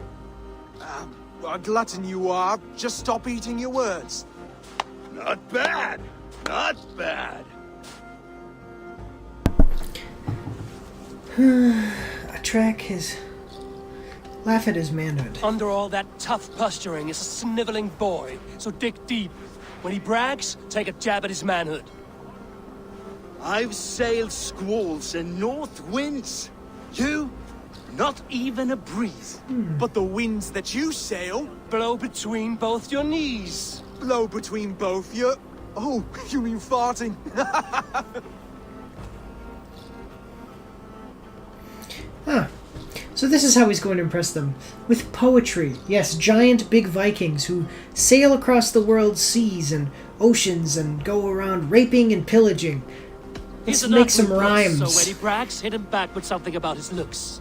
A glutton you are. Just stop eating your words. Not bad. Not bad. Laugh at his manhood. Under all that tough posturing is a sniveling boy, so dig deep. When he brags, take a jab at his manhood. I've sailed squalls and north winds. You? Not even a breeze. But the winds that you sail... Blow between both your knees. Blow between both your... Oh, you mean farting? Huh. So this is how he's going to impress them. With poetry. Yes, giant big Vikings who sail across the world's seas and oceans and go around raping and pillaging. Let's make some rhymes. So when he brags, hit him back with something about his looks.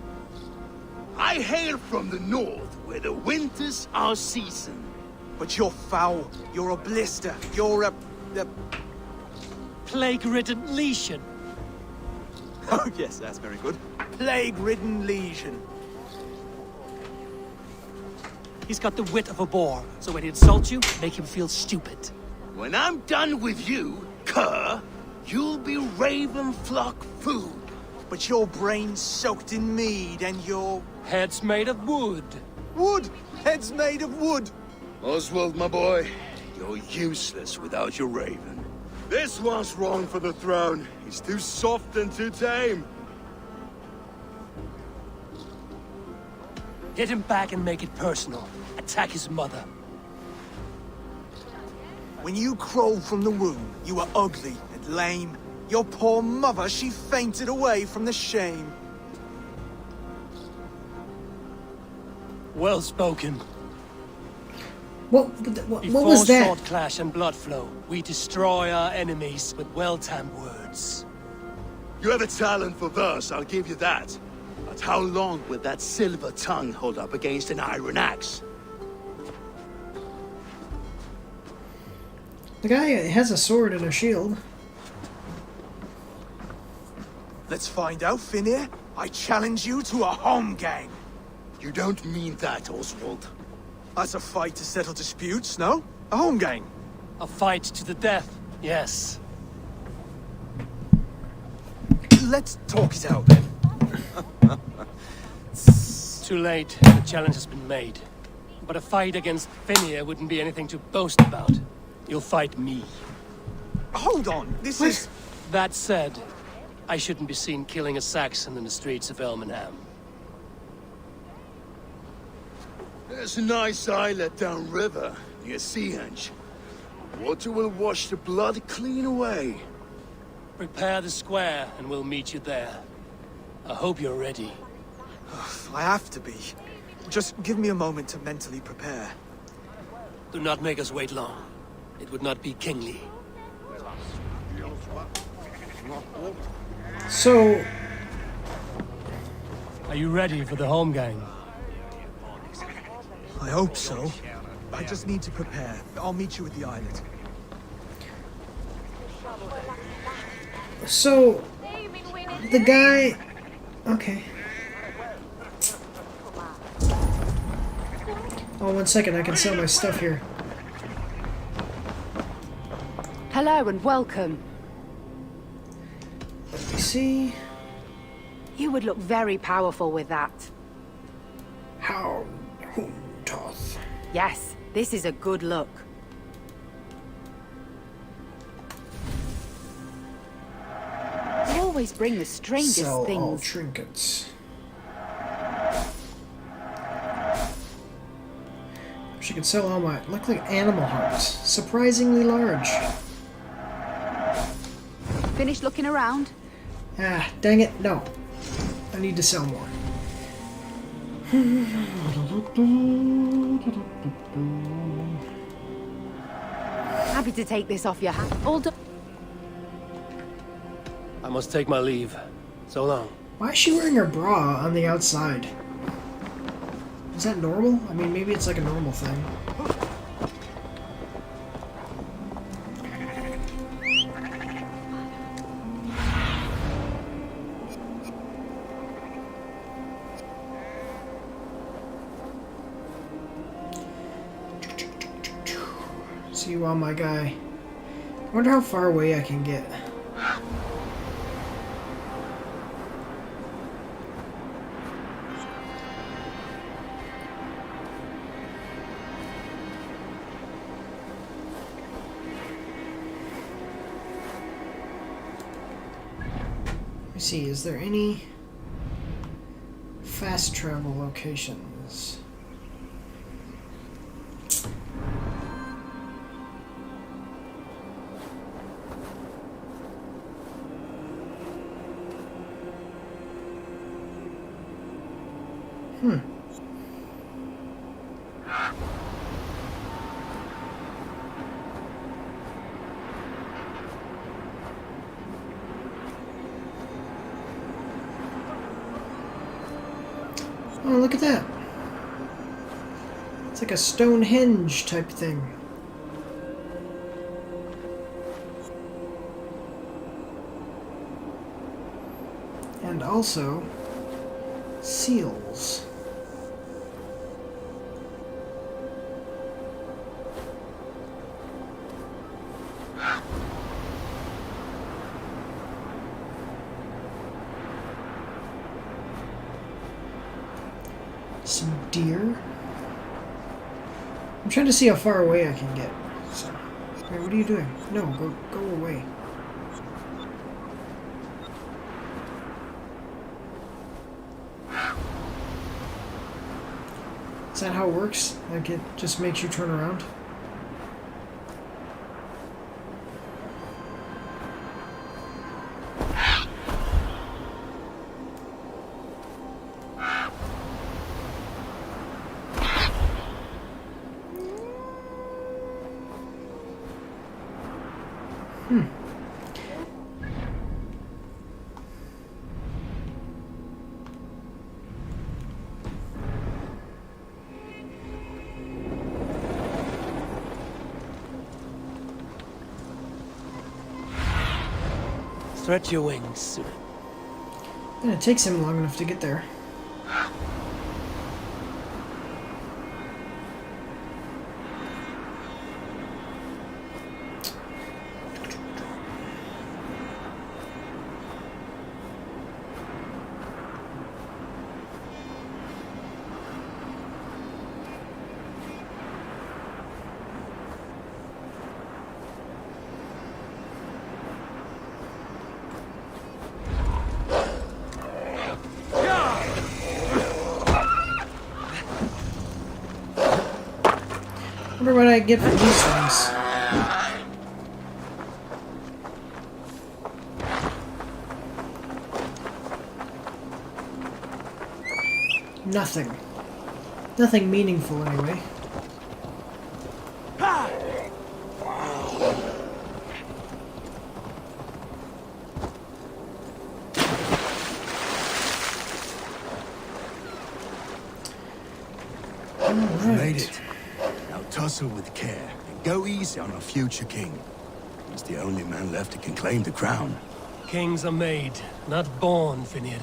I hail from the north, where the winters are season. But you're foul. You're a blister. You're a plague-ridden legion. Oh, yes, that's very good. Plague-ridden legion. He's got the wit of a boar, so when he insults you, make him feel stupid. When I'm done with you, cur, you'll be raven flock food. But your brain's soaked in mead and your... Head's made of wood. Wood! Head's made of wood! Oswald, my boy, you're useless without your raven. This one's wrong for the throne. He's too soft and too tame. Hit him back and make it personal. Attack his mother. When you crawled from the womb, you were ugly and lame. Your poor mother, she fainted away from the shame. Well spoken. What Before was that? sword clash and blood flow, we destroy our enemies with well-timed words. You have a talent for verse, I'll give you that. But how long will that silver tongue hold up against an iron axe? The guy has a sword and a shield. Let's find out, Finir. I challenge you to a home gang. You don't mean that, Oswald. That's a fight to settle disputes, no? A home gang. A fight to the death, yes. Let's talk it out, then. Too late. The challenge has been made. But a fight against Finir wouldn't be anything to boast about. You'll fight me. Hold on, this is... That said, I shouldn't be seen killing a Saxon in the streets of Elmenham. There's a nice islet downriver, near Seahenge. Water will wash the blood clean away. Prepare the square, and we'll meet you there. I hope you're ready. I have to be. Just give me a moment to mentally prepare. Do not make us wait long. It would not be kingly. So... Are you ready for the home gang? I hope so. I just need to prepare. I'll meet you at the islet. So... The guy... Okay. Oh, 1 second, I can sell my stuff here. Hello and welcome. Let me see. You would look very powerful with that. How? Toth. Yes, this is a good look. You always bring the strangest Sell things. all trinkets. She can sell all my... Look like animal hearts. Surprisingly large. Finished looking around? Ah, dang it, no. I need to sell more. Happy to take this off your hands. All done. I must take my leave. So long. Why is she wearing her bra on the outside? Is that normal? I mean, maybe it's like a normal thing. See you while my guy. I wonder how far away I can get. Let me see, is there any fast travel locations? Oh, look at that. It's like a Stonehenge type thing. And also seals. Some deer. I'm trying to see how far away I can get. So, wait, what are you doing? No, go away. Is that how it works? Like it just makes you turn around? Stretch your wings. And it takes him long enough to get there. I wonder what I get from these things. Nothing. Nothing meaningful, anyway. We've made it. Now tussle with care and go easy on our future king. He's the only man left that can claim the crown. Kings are made, not born, Finir.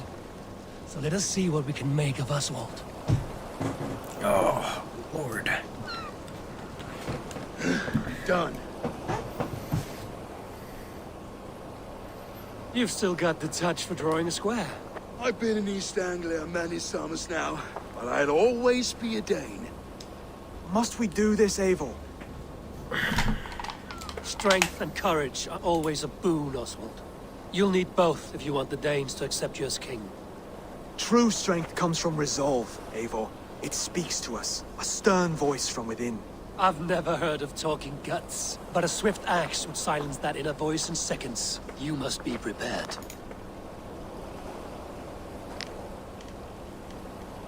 So let us see what we can make of Oswald. Oh, Lord. Done. You've still got the touch for drawing a square. I've been in East Anglia many summers now, but I'll always be a Dane. Must we do this, Eivor? Strength and courage are always a boon, Oswald. You'll need both if you want the Danes to accept you as king. True strength comes from resolve, Eivor. It speaks to us, a stern voice from within. I've never heard of talking guts, but a swift axe would silence that inner voice in seconds. You must be prepared.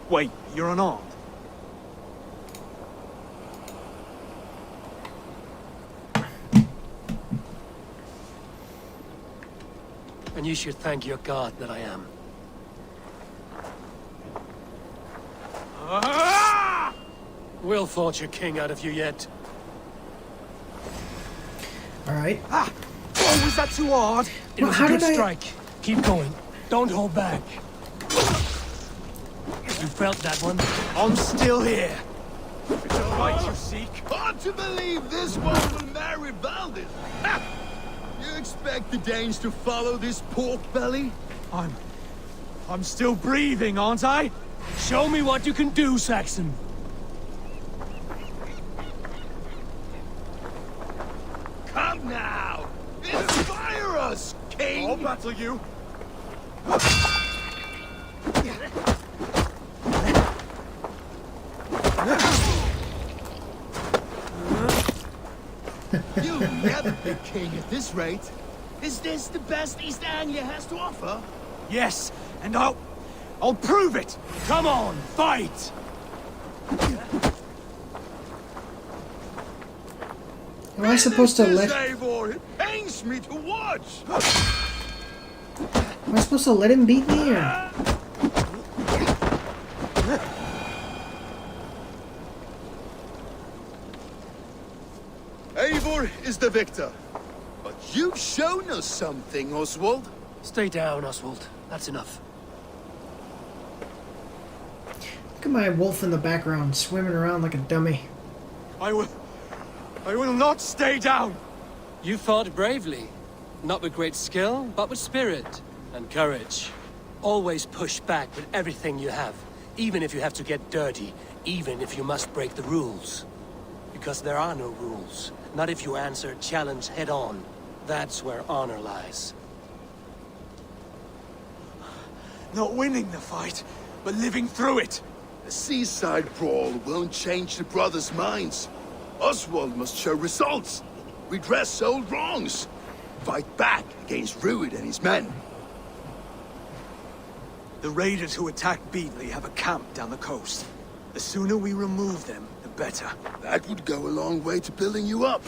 Wait, you're unarmed? And you should thank your god that I am. We'll forge a king out of you yet. Alright. Ah! Oh, was that too hard? It was a good strike. Keep going. Don't hold back. You felt that one? I'm still here. It's a right you seek. Hard to believe this one will marry Valdis. Ha! You expect the Danes to follow this pork belly? I'm still breathing, aren't I? Show me what you can do, Saxon. Come now! Inspire us, King! I'll battle you. You'll never be king at this rate. Is this the best East Anglia has to offer? Yes, and I'll prove it. Come on, fight! Am I supposed to let... Eivor, it pains me to watch! Am I supposed to let him beat me, or... Eivor is the victor. But you've shown us something, Oswald. Stay down, Oswald. That's enough. Look at my wolf in the background, swimming around like a dummy. I will not stay down. You fought bravely. Not with great skill, but with spirit and courage. Always push back with everything you have. Even if you have to get dirty. Even if you must break the rules. Because there are no rules. Not if you answer challenge head on. That's where honor lies. Not winning the fight, but living through it. A seaside brawl won't change the brothers' minds. Oswald must show results. Redress old wrongs. Fight back against Rued and his men. The raiders who attacked Beatley have a camp down the coast. The sooner we remove them, the better. That would go a long way to building you up.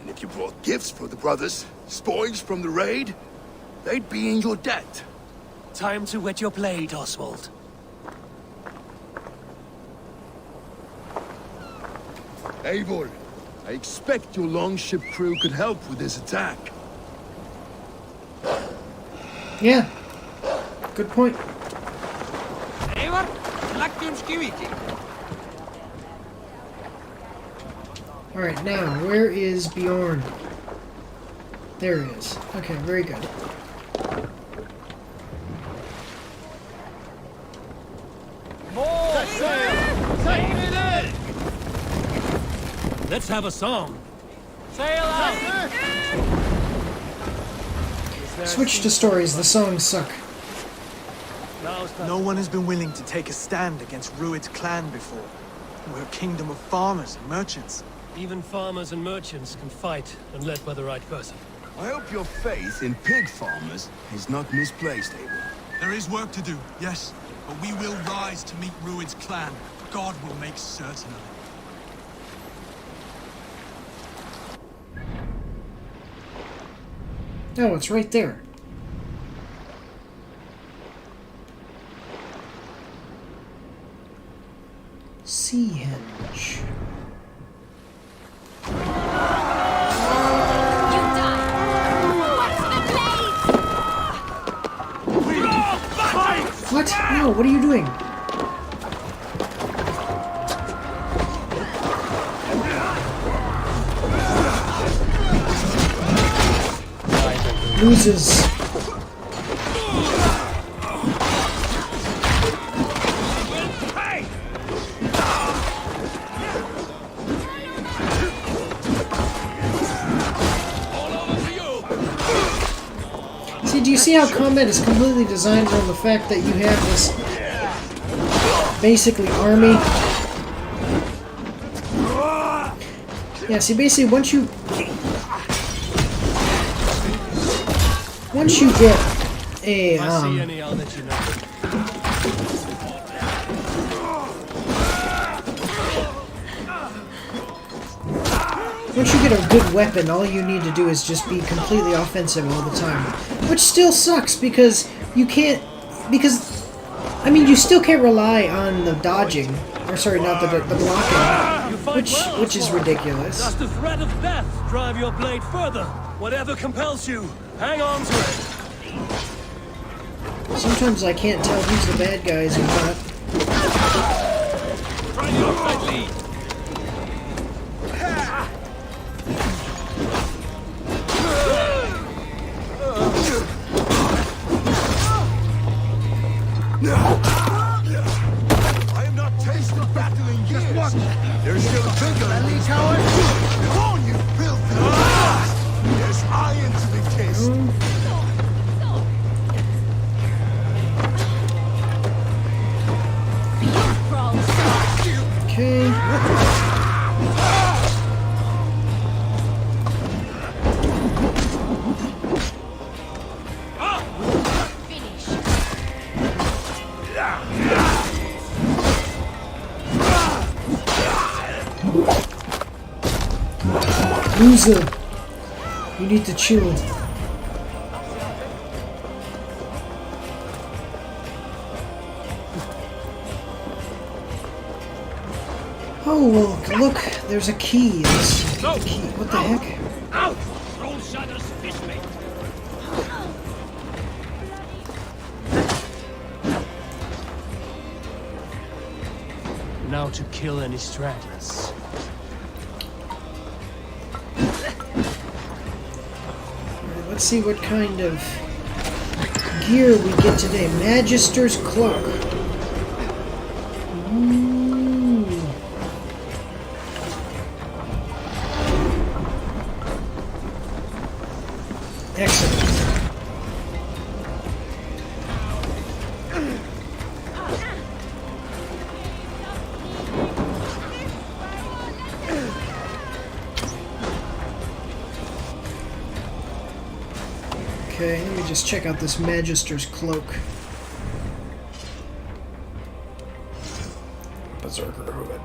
And if you brought gifts for the brothers, spoils from the raid, they'd be in your debt. Time to wet your blade, Oswald. Eivor, I expect your longship crew could help with this attack. Yeah. Good point. Eivor, lagtum skiviki. Alright, now, where is Bjorn? There he is. Okay, very good. Let's have a song. Sail out! Switch to stories, the songs suck. No one has been willing to take a stand against Rued's clan before. We're a kingdom of farmers and merchants. Even farmers and merchants can fight when led by the right person. I hope your faith in pig farmers is not misplaced, Eivor. There is work to do, yes. But we will rise to meet Rued's clan. God will make certain of it. Oh, it's right there. Seahenge. What? No, what are you doing? Loses. See, do you see how combat is completely designed around the fact that you have this basically army? Yeah, see, basically once you get a I'll let you know. once you get a good weapon, all you need to do is just be completely offensive all the time. Which still sucks because you can't, I mean, you still can't rely on the dodging, or sorry, not the blocking, which is ridiculous. Does the threat of death drive your blade further? Whatever compels you, hang on to it. Sometimes I can't tell who's the bad guys or not. try the outside lead. I have not tasted battle in years. Just watch. There's still a bigger rally, coward. Come on, you filthy There's iron to be tasted. Okay. Loser, you need to chill. Oh, well, look, there's a key. The key. What the heck? Out! Roll shadows, fishmate. Now to kill any stragglers. Alright, let's see what kind of gear we get today. Magister's Cloak. Excellent. Okay, let me just check out this Magister's Cloak. Berserker Hood.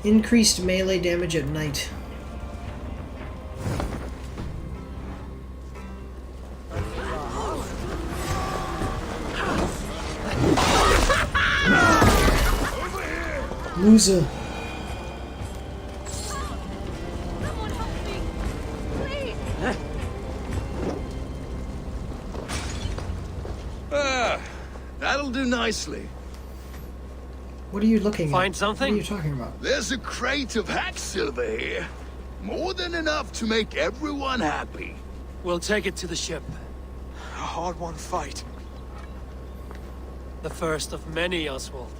Increased melee damage at night. Loser. That'll do nicely. What are you looking at? Find something? What are you talking about? There's a crate of hack silver here. More than enough to make everyone happy. We'll take it to the ship. A hard-won fight. The first of many, Oswald.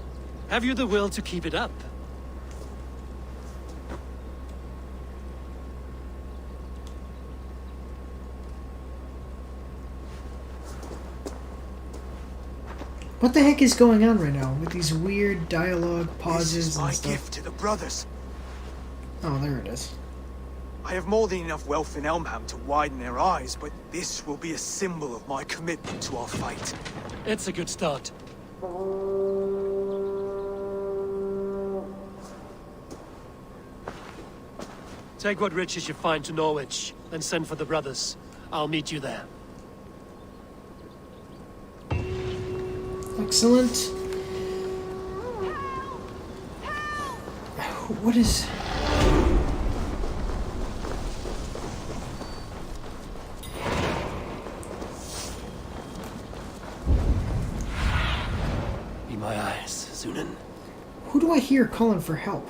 Have you the will to keep it up? What the heck is going on right now with these weird dialogue pauses This is my and stuff? gift to the brothers. Oh, there it is. I have more than enough wealth in Elmham to widen their eyes, but this will be a symbol of my commitment to our fight. It's a good start. Take what riches you find to Norwich, and send for the brothers. I'll meet you there. Excellent. What is... Be my eyes, Zunin. Who do I hear calling for help?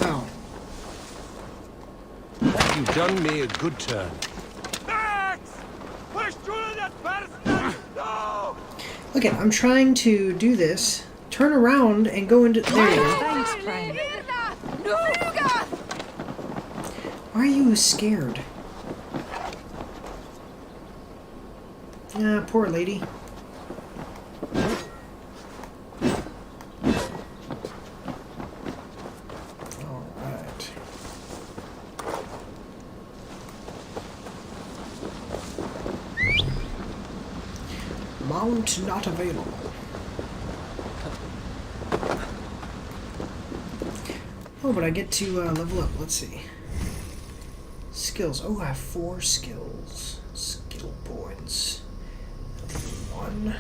Oh. You've done me a good turn. Look at, I'm trying to do this. Turn around and go into... There you go. Thanks, friend. Why are you scared? Ah, poor lady. Alright. Mount not available. Oh, but I get to level up. Let's see. Skills. Oh, I have 4 skills. Skill points. 1,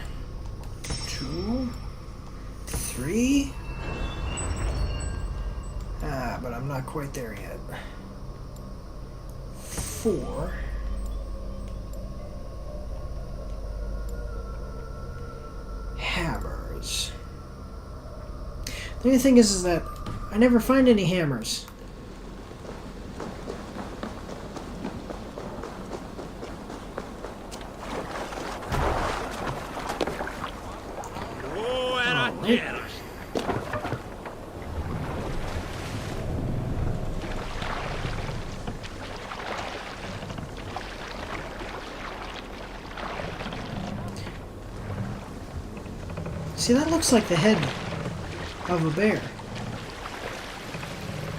2, 3. but I'm not quite there yet. 4. Hammers. The only thing is that I never find any hammers. See, that looks like the head of a bear.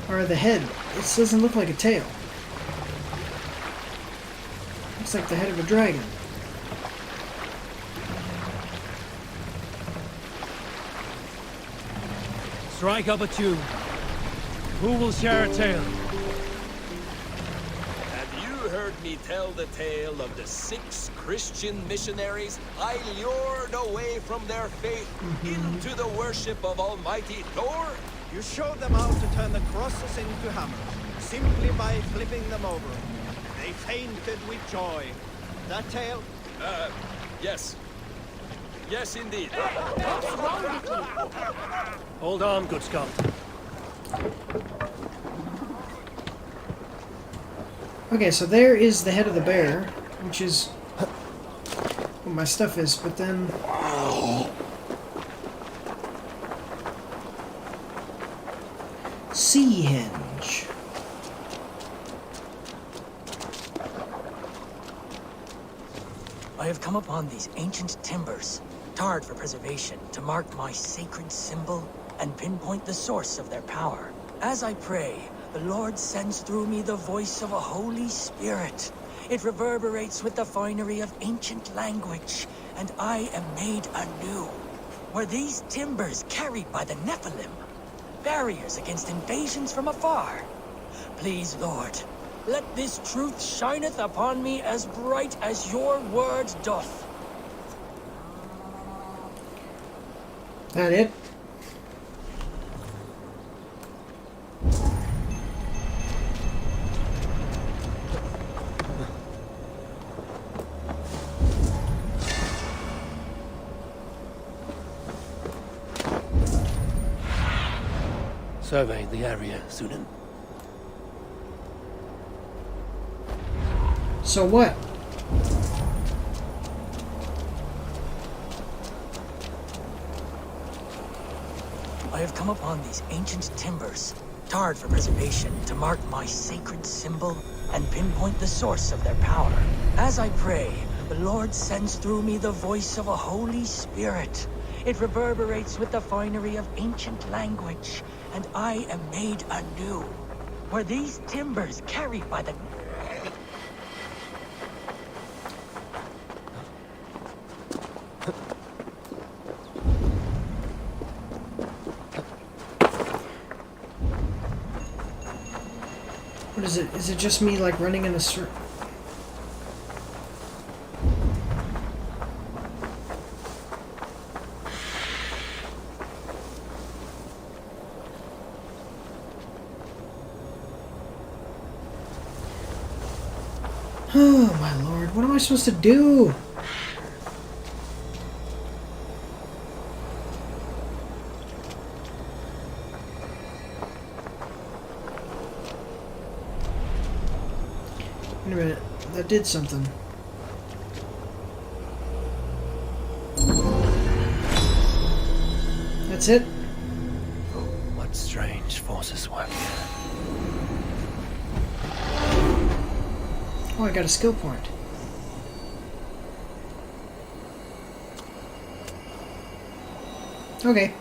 Or the head. It doesn't look like a tail. Looks like the head of a dragon. Strike up a tune. Who will share a tale? Have you heard me tell the tale of the 6 Christian missionaries I lured away from their faith into the worship of Almighty Thor? You showed them how to turn the crosses into hammers, simply by flipping them over. They fainted with joy. That tale? Yes. Yes, indeed. What's wrong with you? Hold on, good Scott. Okay, so there is the head of the bear, which is what my stuff is, but then... Sea hinge. I have come upon these ancient timbers, tarred for preservation, to mark my sacred symbol and pinpoint the source of their power. As I pray, the Lord sends through me the voice of a Holy Spirit. It reverberates with the finery of ancient language, and I am made anew. Were these timbers carried by the Nephilim? Barriers against invasions from afar? Please, Lord, let this truth shineth upon me as bright as your word doth. That it? Survey the area, Sunan. So what? I have come upon these ancient timbers, tarred for preservation, to mark my sacred symbol and pinpoint the source of their power. As I pray, the Lord sends through me the voice of a Holy Spirit. It reverberates with the finery of ancient language, and I am made anew. Were these timbers carried by the... What is it? Is it just me, like, running in a circle? Oh, my lord. What am I supposed to do? Wait a minute. That did something. That's it? What strange forces work here? Oh, I got a skill point. Okay.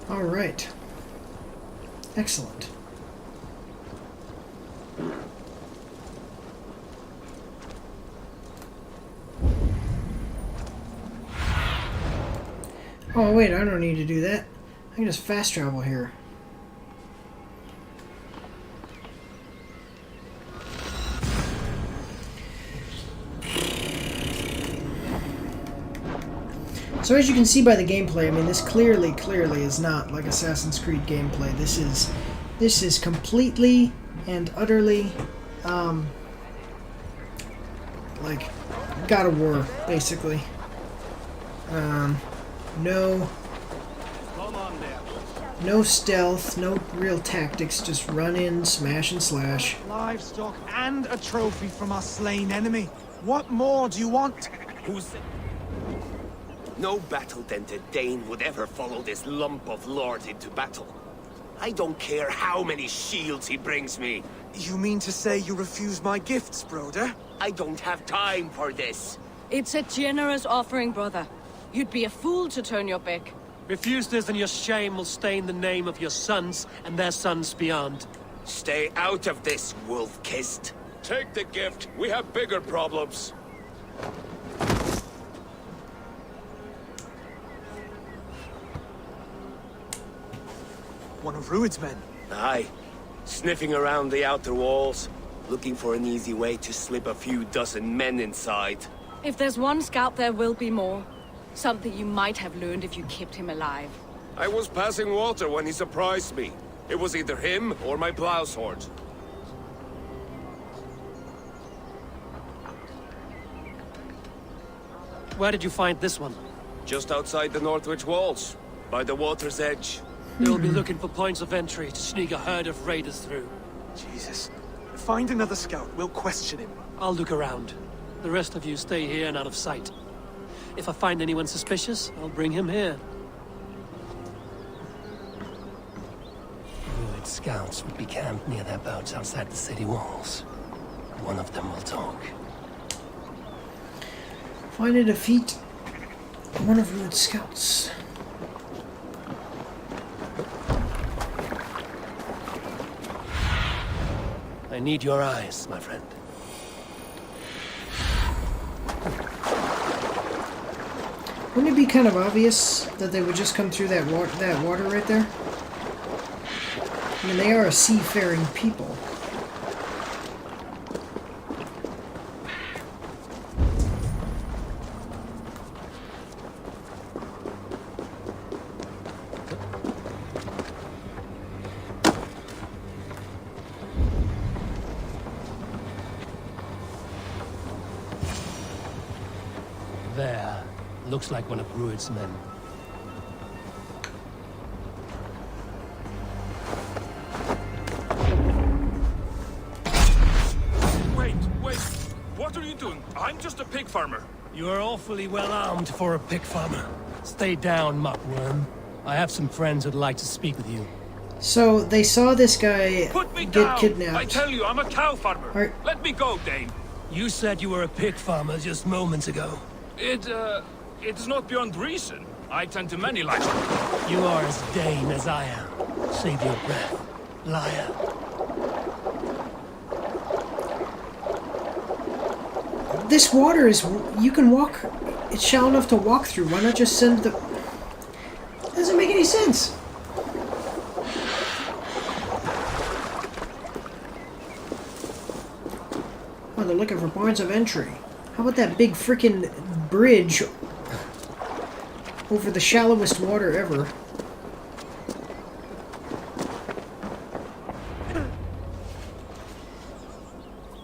All right. Excellent. Oh wait, I don't need to do that. I can just fast travel here. So as you can see by the gameplay, I mean, this clearly is not like Assassin's Creed gameplay. This is completely and utterly, like God of War, basically. No stealth, no real tactics, just run in, smash and slash. Livestock and a trophy from our slain enemy. What more do you want? No battle-dented Dane would ever follow this lump of lord into battle. I don't care how many shields he brings me. You mean to say you refuse my gifts, brother? I don't have time for this. It's a generous offering, brother. You'd be a fool to turn your back. Refuse this and your shame will stain the name of your sons and their sons beyond. Stay out of this, wolf-kissed. Take the gift. We have bigger problems. One of Rued's men. Aye. Sniffing around the outer walls, looking for an easy way to slip a few dozen men inside. If there's one scout, there will be more. Something you might have learned if you kept him alive. I was passing water when he surprised me. It was either him or my plow sword. Where did you find this one? Just outside the Northwich walls, by the water's edge. They'll be looking for points of entry to sneak a herd of raiders through. Jesus. Find another scout. We'll question him. I'll look around. The rest of you stay here and out of sight. If I find anyone suspicious, I'll bring him here. Rued scouts would be camped near their boats outside the city walls. One of them will talk. Find and defeat one of Rued's scouts. I need your eyes, my friend. Wouldn't it be kind of obvious that they would just come through that water right there? I mean, they are a seafaring people. There. Looks like one of Rued's men. Wait! What are you doing? I'm just a pig farmer. You are awfully well armed for a pig farmer. Stay down, muckworm. I have some friends who'd like to speak with you. So, they saw this guy get kidnapped. I tell you, I'm a cow farmer. Let me go, Dane. You said you were a pig farmer just moments ago. It is not beyond reason. I tend to many livestock. You are as Dane as I am. Save your breath, liar. This water is... you can walk... it's shallow enough to walk through. Why not just send the... doesn't make any sense. Oh, they're looking for points of entry. How about that big frickin' bridge over the shallowest water ever?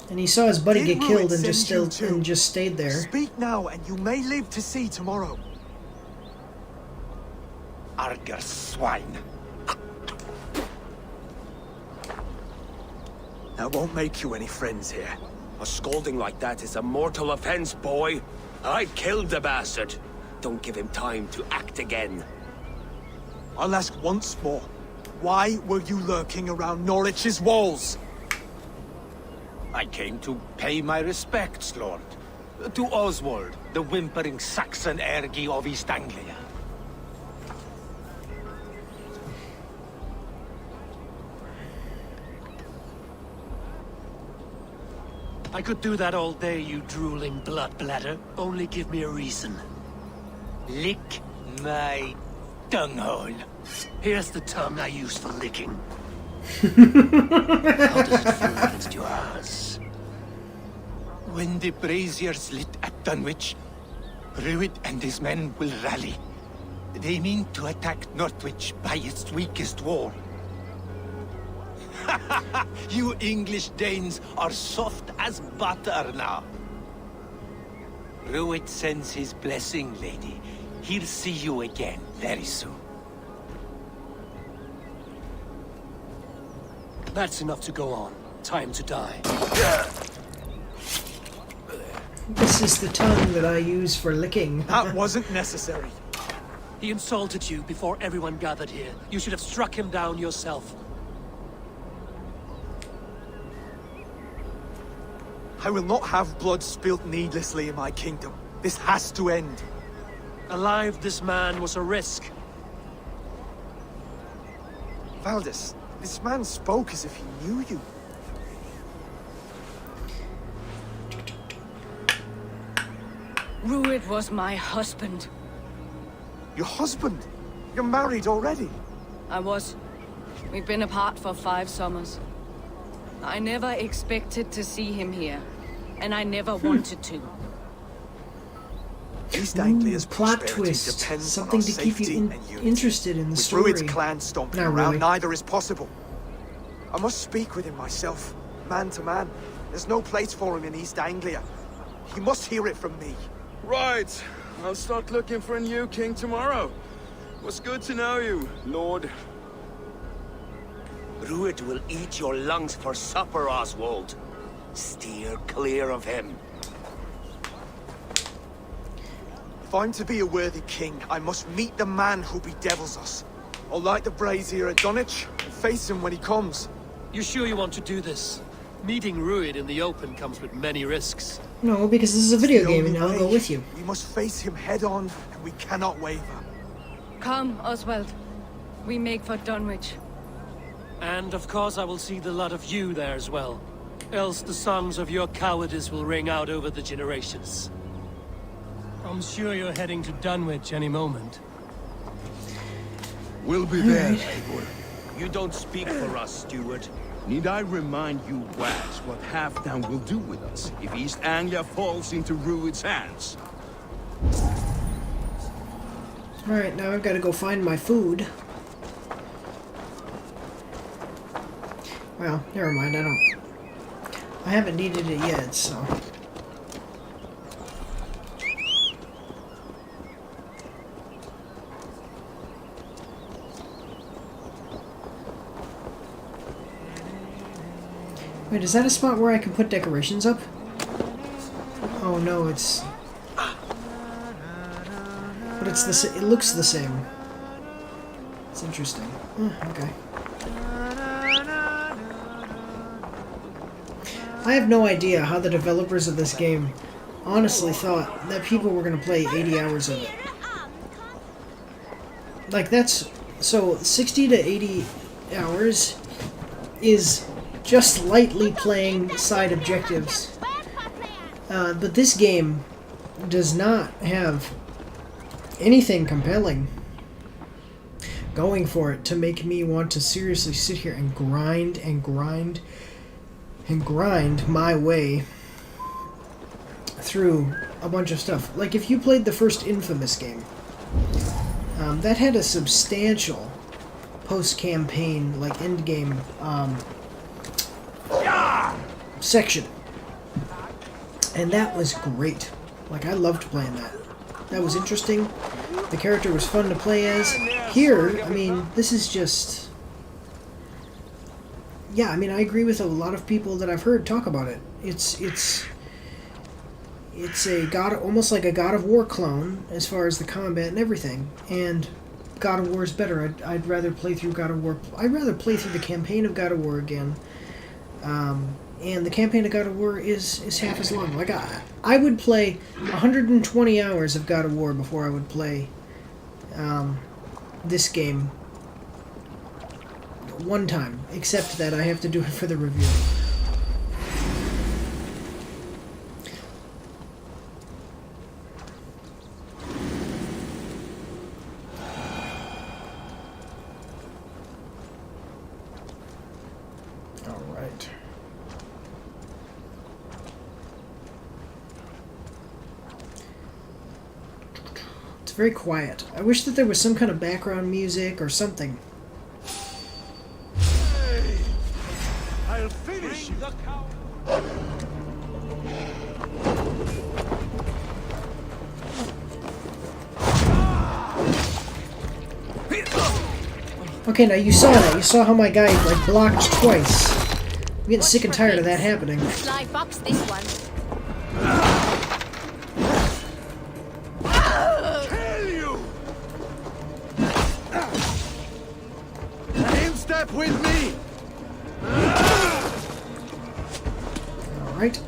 And he saw his buddy get killed and just stayed there. Speak now, and you may live to see tomorrow. Arger swine. That won't make you any friends here. A scolding like that is a mortal offense, boy. I killed the bastard. Don't give him time to act again. I'll ask once more. Why were you lurking around Norwich's walls? I came to pay my respects, Lord. To Oswald, the whimpering Saxon ergi of East Anglia. I could do that all day, you drooling blood bladder. Only give me a reason. Lick My dunghole. Here's the tongue I use for licking. How does it feel against yours? When the braziers lit at Dunwich, Rued and his men will rally. They mean to attack Northwich by its weakest wall. You English Danes are soft as butter now. Rued sends his blessing, lady. He'll see you again very soon. That's enough to go on. Time to die. This is the tongue that I use for licking. That wasn't necessary. He insulted you before everyone gathered here. You should have struck him down yourself. I will not have blood spilt needlessly in my kingdom. This has to end. Alive, this man was a risk. Valdis, this man spoke as if he knew you. Rued was my husband. Your husband? You're married already? I was. We've been apart for 5 summers. I never expected to see him here, and I never wanted to. East Anglia's plot prosperity twist. depends Something on our to keep you safety and unity. interested in the With story. Rued's clan stomping Not around, really. neither is possible. I must speak with him myself, man to man. There's no place for him in East Anglia. He must hear it from me. Right. I'll start looking for a new king tomorrow. It was good to know you, Lord. Rued will eat your lungs for supper, Oswald. Steer clear of him. If I'm to be a worthy king, I must meet the man who bedevils us. I'll light the brazier at Dunwich and face him when he comes. You sure you want to do this? Meeting Rued in the open comes with many risks. No, because this is a video The game only and I'll go way. with you. We must face him head on, and we cannot waver. Come, Oswald. We make for Dunwich. And of course I will see the lot of you there as well. Else the songs of your cowardice will ring out over the generations. I'm sure you're heading to Dunwich any moment. We'll be there, Alright. Eivor. You don't speak for us, steward. Need I remind you, Wags, what Halfdan will do with us if East Anglia falls into Rued's hands? Alright, now I've got to go find my food. Well, never mind, I haven't needed it yet, so... Wait, is that a spot where I can put decorations up? Oh no, it's... But it's it looks the same. It's interesting. Okay. I have no idea how the developers of this game honestly thought that people were going to play 80 hours of it. Like, that's... So, 60 to 80 hours is just lightly playing side objectives. But this game does not have anything compelling going for it to make me want to seriously sit here and grind and grind and grind my way through a bunch of stuff. Like, if you played the first Infamous game, that had a substantial post-campaign, like, endgame section. And that was great. Like, I loved playing that. That was interesting. The character was fun to play as. Here, I mean, this is just... Yeah, I mean, I agree with a lot of people that I've heard talk about it. It's a almost like a God of War clone as far as the combat and everything. And God of War is better. I'd rather play through God of War. I'd rather play through the campaign of God of War again. And the campaign of God of War is half as long. Like, I would play 120 hours of God of War before I would play this game one time, except that I have to do it for the review. very quiet. I wish that there was some kind of background music or something. Hey! I'll finish you. Okay, now you saw that. You saw how my guy like blocked twice. I'm getting sick and tired of that happening. Sly fox, this one. Kill you! In step with me! Alright.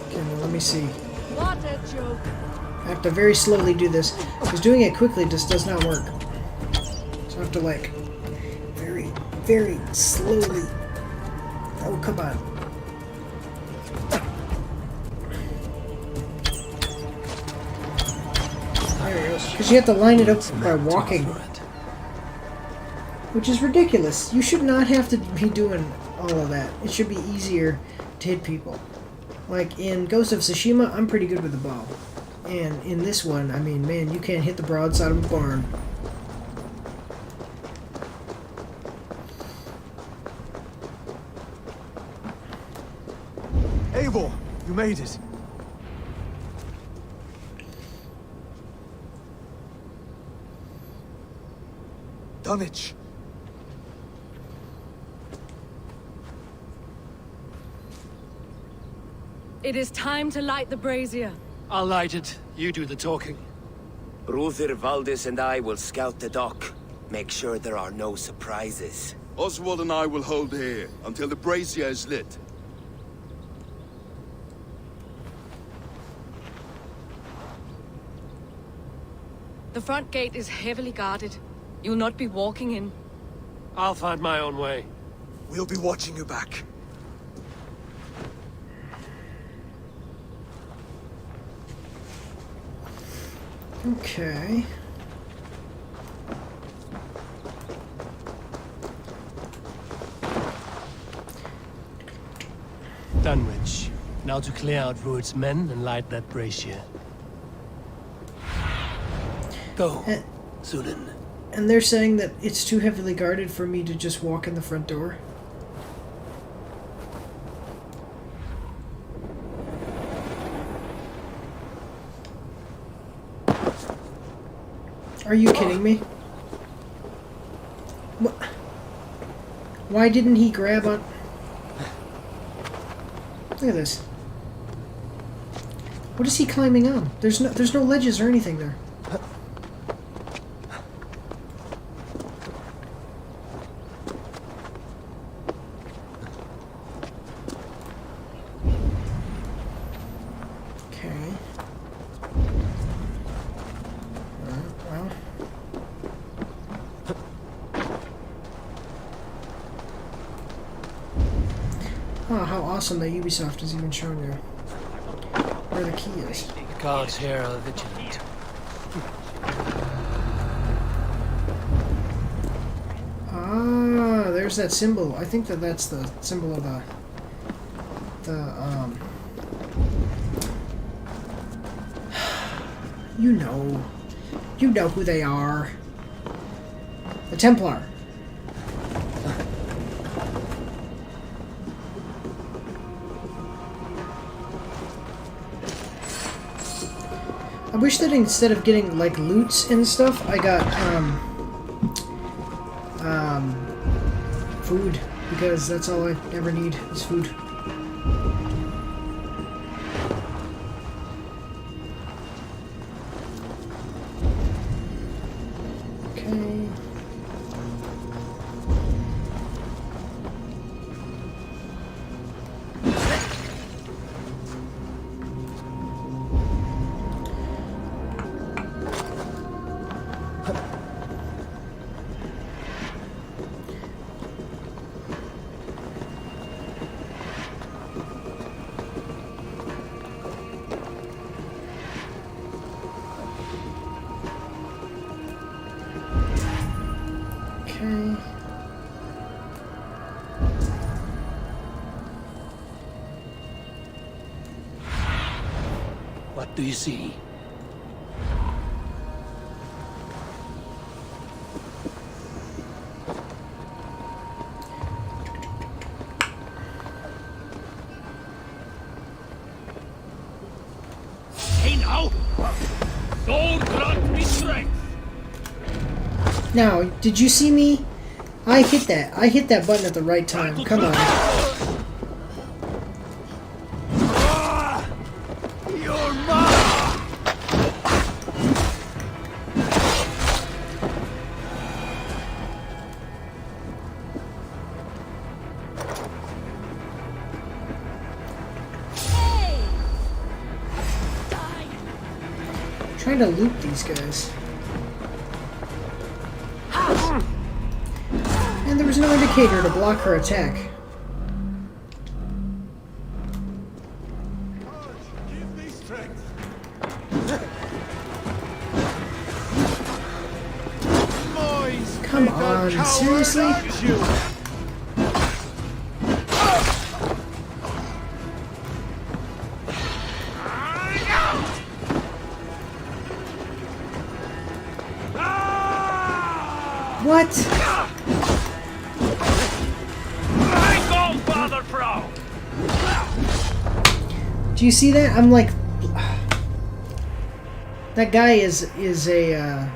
Okay, now let me see. What a joke. I have to very slowly do this, because doing it quickly just does not work. So I have to, like, very, very slowly. Oh, come on. There we go. Because you have to line it up by walking. Which is ridiculous. You should not have to be doing all of that. It should be easier to hit people. Like in Ghost of Tsushima, I'm pretty good with the bow. And in this one, I mean, man, you can't hit the broadside of a barn. Eivor, you made it. Dunwich. It is time to light the brazier. I'll light it. You do the talking. Ruther, Valdis and I will scout the dock. Make sure there are no surprises. Oswald and I will hold here until the brazier is lit. The front gate is heavily guarded. You'll not be walking in. I'll find my own way. We'll be watching you back. Okay. Dunwich. Now to clear out Rued's men and light that brazier. Go, Zulin. And they're saying that it's too heavily guarded for me to just walk in the front door? Are you kidding me? What? Why didn't he grab on... Look at this. What is he climbing on? There's no ledges or anything there. Okay. Well. Oh, how awesome that Ubisoft has even shown you where the key is. The guards here are vigilant. Ah, there's that symbol. I think that's the symbol of you know who they are. The Templar. I wish that instead of getting like loots and stuff, I got food, because that's all I ever need is food. Okay. What do you see? Hey now! Don't grant me strength! Now, did you see me? I hit that. I hit that button at the right time. Come on. You're mine! Trying to loot these guys. And there was no indicator to block her attack. Give me strength! Come on, seriously? What? Do you see that? I'm like, that guy is a.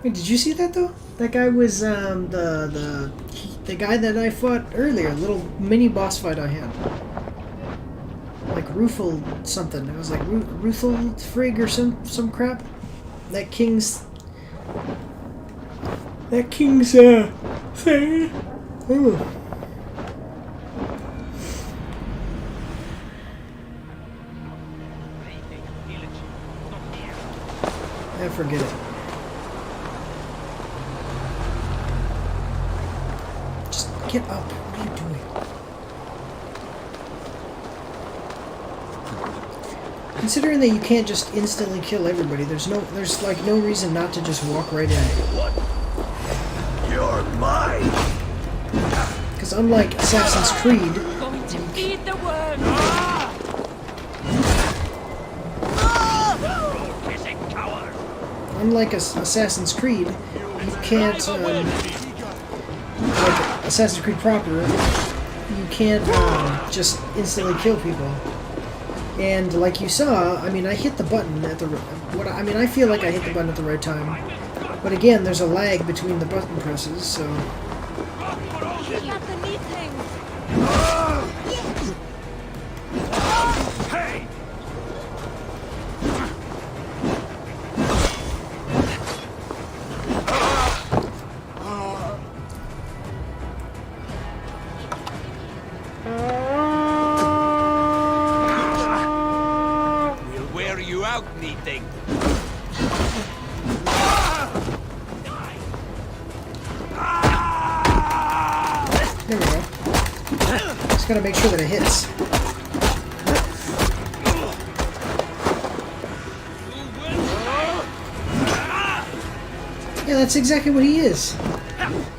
Wait, did you see that though? That guy was the guy that I fought earlier. Little mini boss fight I had. Like Rufel something. It was like Rufel Frigg or some crap. That king's thing. Ooh. Yeah, forget it. Just get up. What are you doing? Considering that you can't just instantly kill everybody, there's like no reason not to just walk right in. What? You're mine! Because unlike Assassin's Creed, Going to feed the worm. unlike Assassin's Creed, you can't, like Assassin's Creed proper, you can't just instantly kill people. And like you saw, I mean, I hit the button at the I feel like I hit the button at the right time. But again, there's a lag between the button presses, so. Hey! We'll wear you out, meeting. There we go. Just gotta make sure that it hits. Yeah, that's exactly what he is.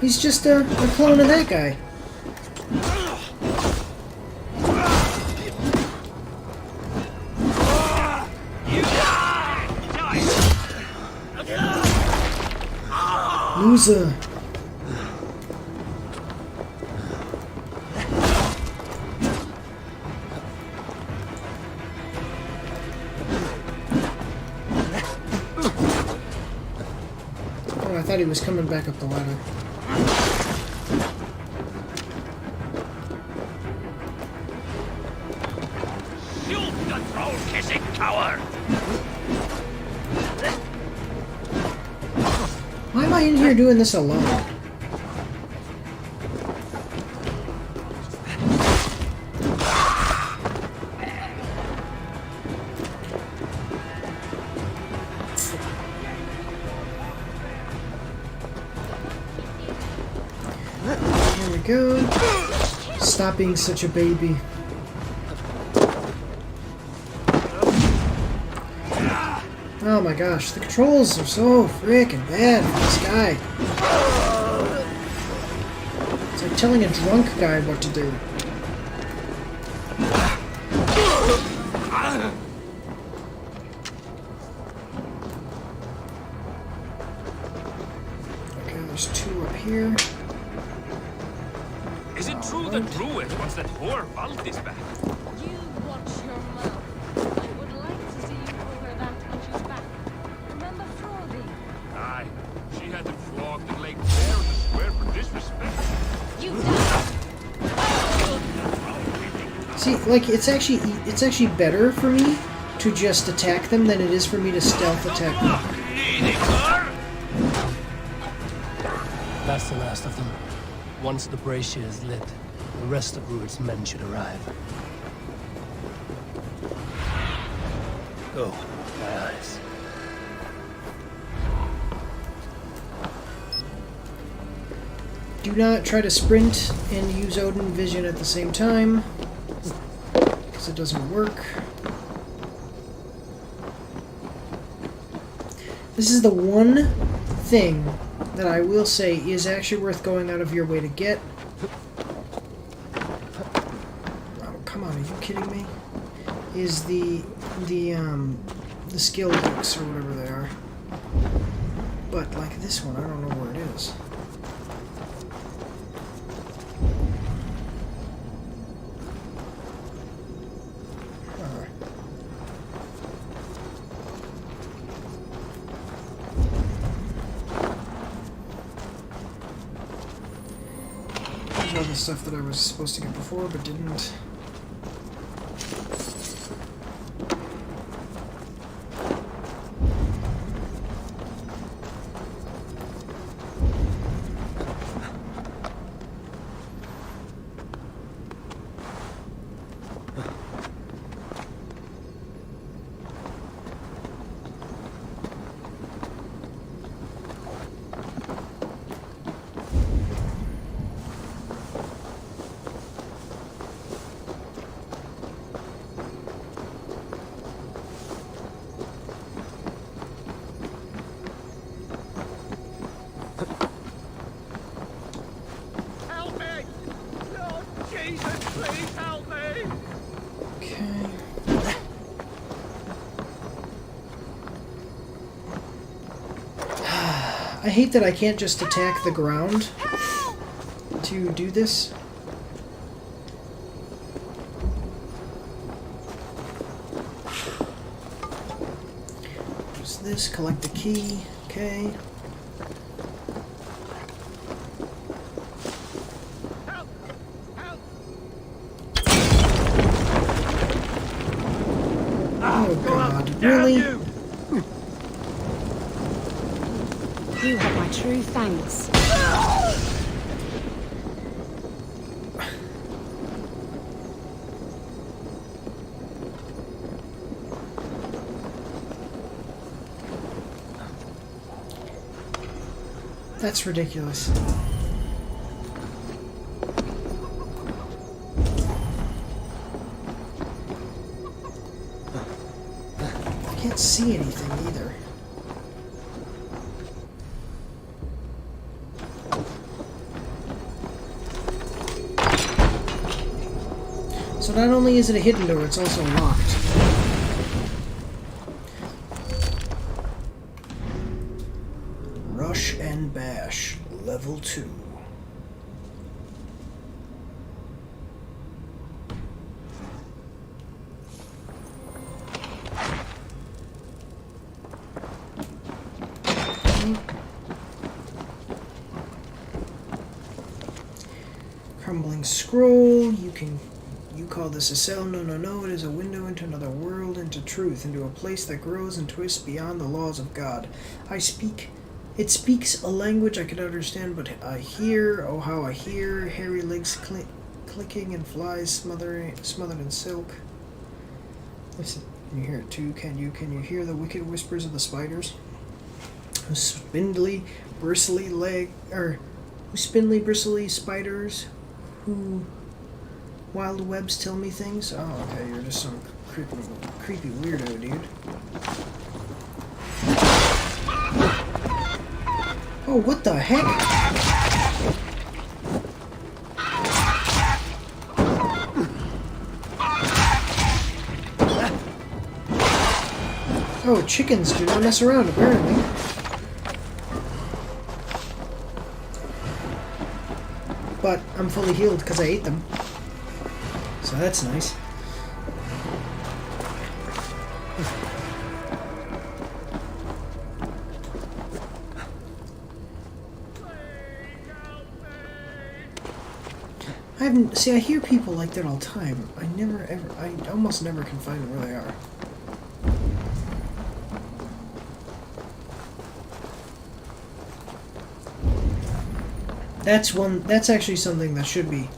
He's just a clone of that guy. Loser. Oh, I thought he was coming back up the ladder. Shoot the troll-kissing coward! Why am I in here doing this alone? There we go. Stop being such a baby. Oh my gosh, the controls are so freaking bad for this guy. It's like telling a drunk guy what to do. See, like, it's actually better for me to just attack them than it is for me to stealth attack them. That's the last of them. Once the brazier is lit, the rest of Rued's men should arrive. Go, my eyes. Do not try to sprint and use Odin Vision at the same time, because it doesn't work. This is the one thing that I will say is actually worth going out of your way to get. Oh, come on, are you kidding me? Is the skill books or whatever they are. But like this one, I don't know where it is. All the stuff that I was supposed to get before but didn't. I hate that I can't just attack the ground to do this. Use this, collect the key, okay. Oh god, really? You have my true thanks. That's ridiculous. I can't see anything either. So not only is it a hidden door, it's also locked. Rush and Bash, level 2. Crumbling scroll, you call this a cell? No, no, no, it is a window into another world, into truth, into a place that grows and twists beyond the laws of God. It speaks a language I cannot understand, but I hear, oh how I hear, hairy legs clicking and flies smothered in silk. Listen, you hear it too, can you hear the wicked whispers of the spiders? Whose spindly, bristly spiders, who wild webs tell me things? Oh, okay, you're just some creepy weirdo, dude. Oh, what the heck? Oh, chickens do not mess around, apparently. But I'm fully healed because I ate them. So that's nice. I I hear people like that all the time. I almost never can find where they are. That's actually something that should be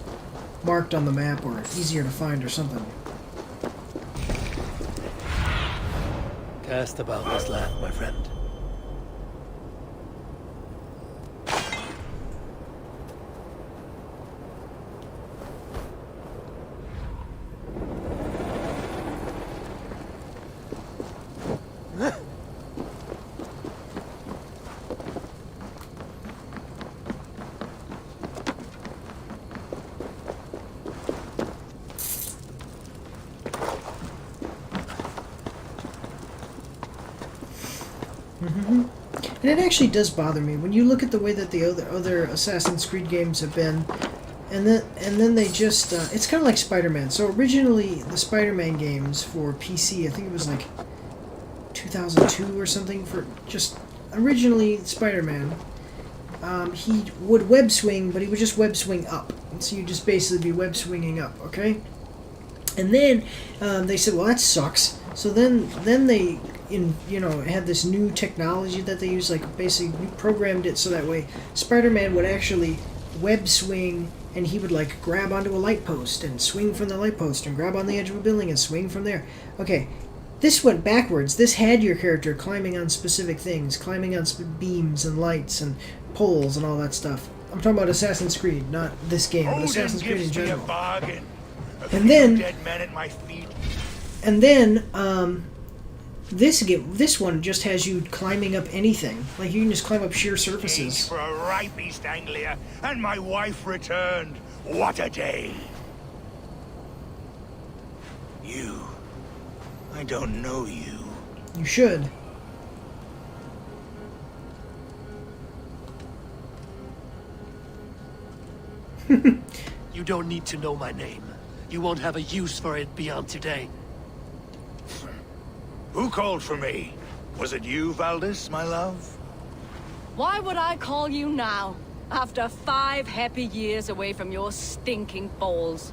marked on the map or easier to find or something. Cast about this land, my friend. And it actually does bother me when you look at the way that the other Assassin's Creed games have been, and then they just it's kind of like Spider-Man. So originally the Spider-Man games for PC, I think it was like 2002 or something, for just originally Spider-Man. He would web swing, but he would just web swing up, and so you just basically be web swinging up, okay? And then they said, well, that sucks. So then they had this new technology that they used, like basically programmed it so that way Spider-Man would actually web swing, and he would like grab onto a light post and swing from the light post and grab on the edge of a building and swing from there. Okay, this went backwards. This had your character climbing on specific things, climbing on beams and lights and poles and all that stuff. I'm talking about Assassin's Creed, not this game, but Assassin's Creed in general. And then this one just has you climbing up anything. Like you can just climb up sheer surfaces. For a ripe East Anglia, and my wife returned. What a day! You. I don't know you. You should. You don't need to know my name. You won't have a use for it beyond today. Who called for me? Was it you, Valdis, my love? Why would I call you now, after 5 happy years away from your stinking falls?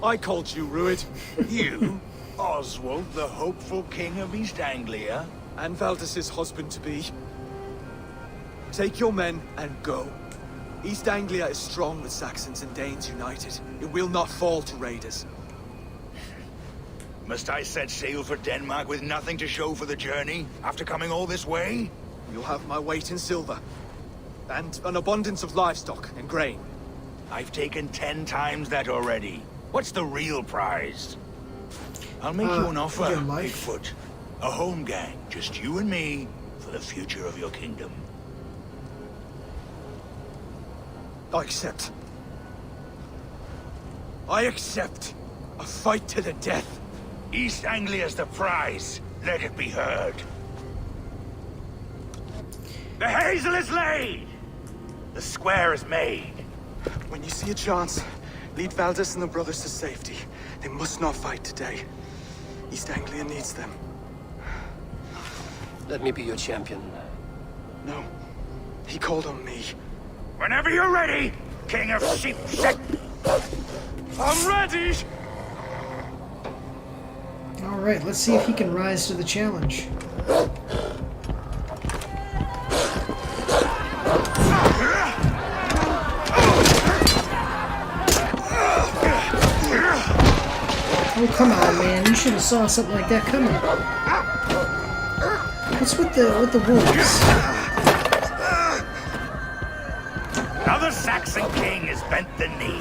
I called you, Ruid. You? Oswald, the hopeful king of East Anglia? And Valdis's husband-to-be. Take your men and go. East Anglia is strong with Saxons and Danes united. It will not fall to raiders. Must I set sail for Denmark with nothing to show for the journey, after coming all this way? You'll have my weight in silver. And an abundance of livestock and grain. I've taken 10 times that already. What's the real prize? I'll make you an offer, Bigfoot. A home gang, just you and me, for the future of your kingdom. I accept. I accept. A fight to the death. East Anglia's the prize. Let it be heard. The hazel is laid! The square is made. When you see a chance, lead Valdis and the brothers to safety. They must not fight today. East Anglia needs them. Let me be your champion. No. He called on me. Whenever you're ready, King of Sheepshead. I'm ready! Alright, let's see if he can rise to the challenge. Oh, come on, man. You should have saw something like that coming. What's with the wolves? Now the Saxon king has bent the knee.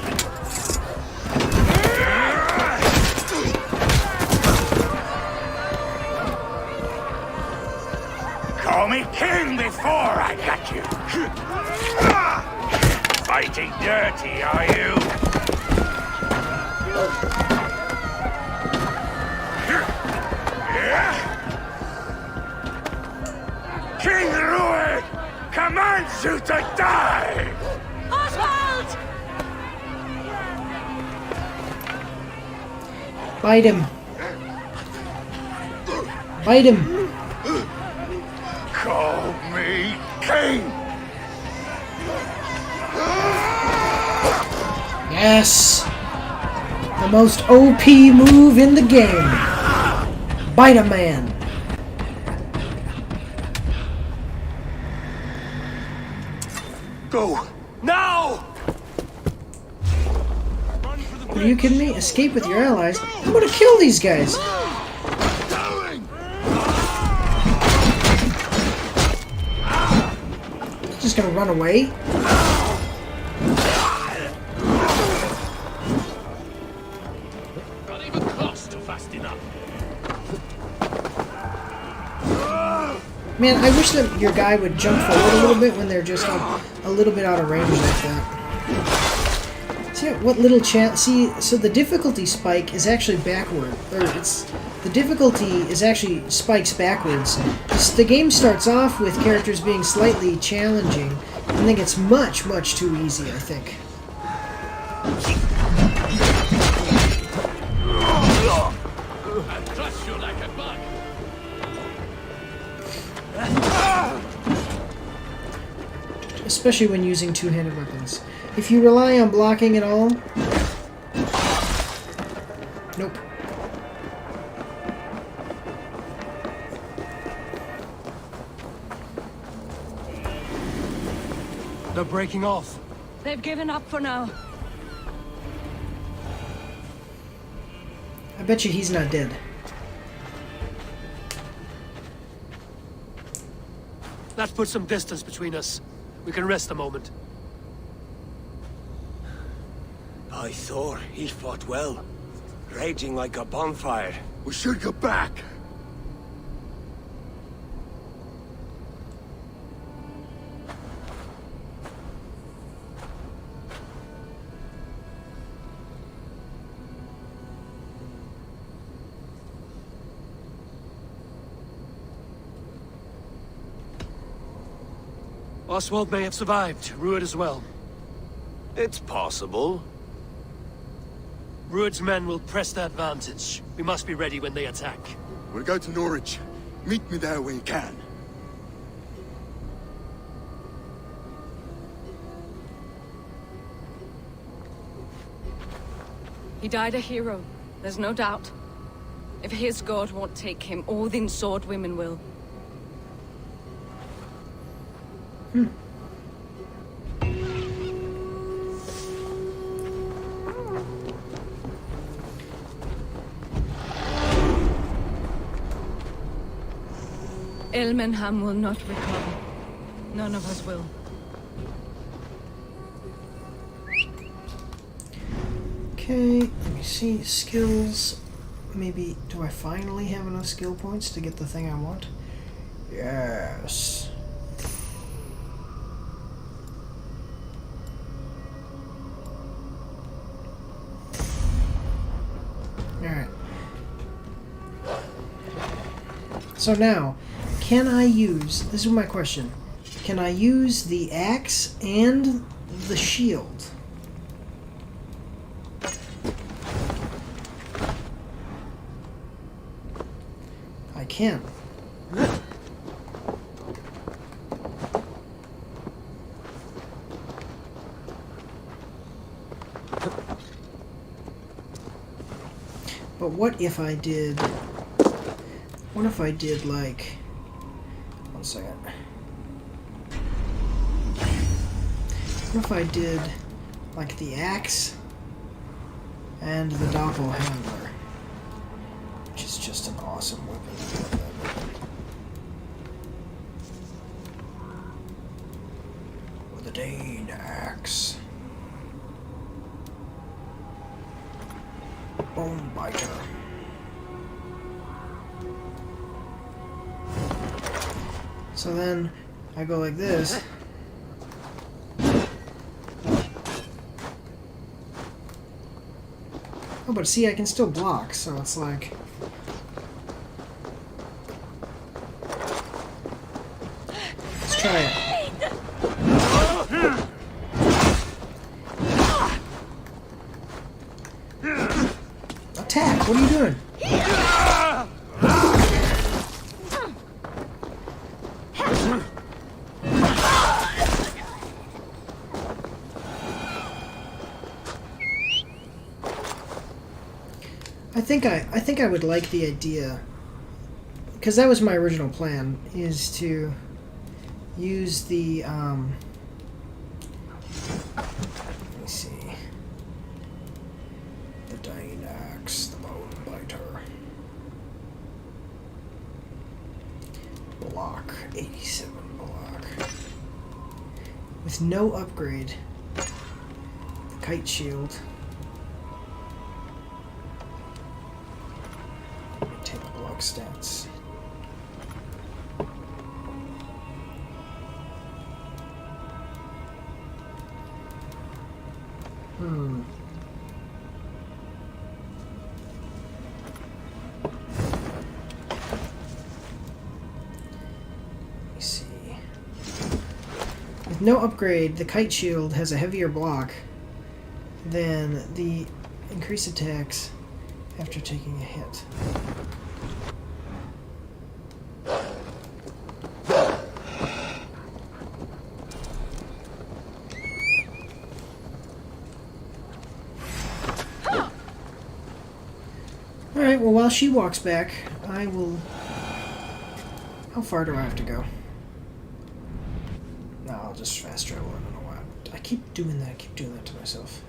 Call me king before I got you. Fighting dirty, are you? King Ruid commands you to die! Oswald! Bite him. Bite him. Call me king! Yes! The most OP move in the game. Bite a man. Go! Now! Are you kidding me? Escape with your allies? I'm gonna kill these guys! Just gonna run away? Not even close to fast enough. Man, I wish that your guy would jump forward a little bit when they're just a little bit out of range like that. See what little chance? See, so the difficulty spike is actually backward, or the difficulty is actually spikes backwards. The game starts off with characters being slightly challenging, and then gets much, much too easy, I think. I'll crush you like a bug. Especially when using two-handed weapons. If you rely on blocking at all... Nope. They're breaking off. They've given up for now. I bet you he's not dead. That puts some distance between us. We can rest a moment. By Thor, he fought well. Raging like a bonfire. We should go back. Oswald may have survived. Rued as well. It's possible. Rued's men will press the advantage. We must be ready when they attack. We'll go to Norwich. Meet me there when you can. He died a hero, there's no doubt. If his god won't take him, Odin's sword women will. Ilmenham will not recover. None of us will. Okay, let me see. Skills. Maybe, do I finally have enough skill points to get the thing I want? Yes. Alright. So now, can I use, this is my question, can I use the axe and the shield? I can. But what if I did... What if I did, like... One second. What if I did, like, the axe and the doppelhanger? Which is just an awesome weapon. With a Dane axe. Bone biter. So then I go like this. Oh, but see, I can still block, so it's like... Let's try it. Attack! What are you doing? I think I would like the idea, because that was my original plan, is to use the let me see, the Dane Axe, the Bone Biter, block 87 block with no upgrade, the Kite Shield. Take block stats. Let me see. With no upgrade, the Kite Shield has a heavier block than the increased attacks after taking a hit. Alright, well, while she walks back, I will... How far do I have to go? No, I'll just fast travel. I don't know why. I keep doing that. I keep doing that to myself.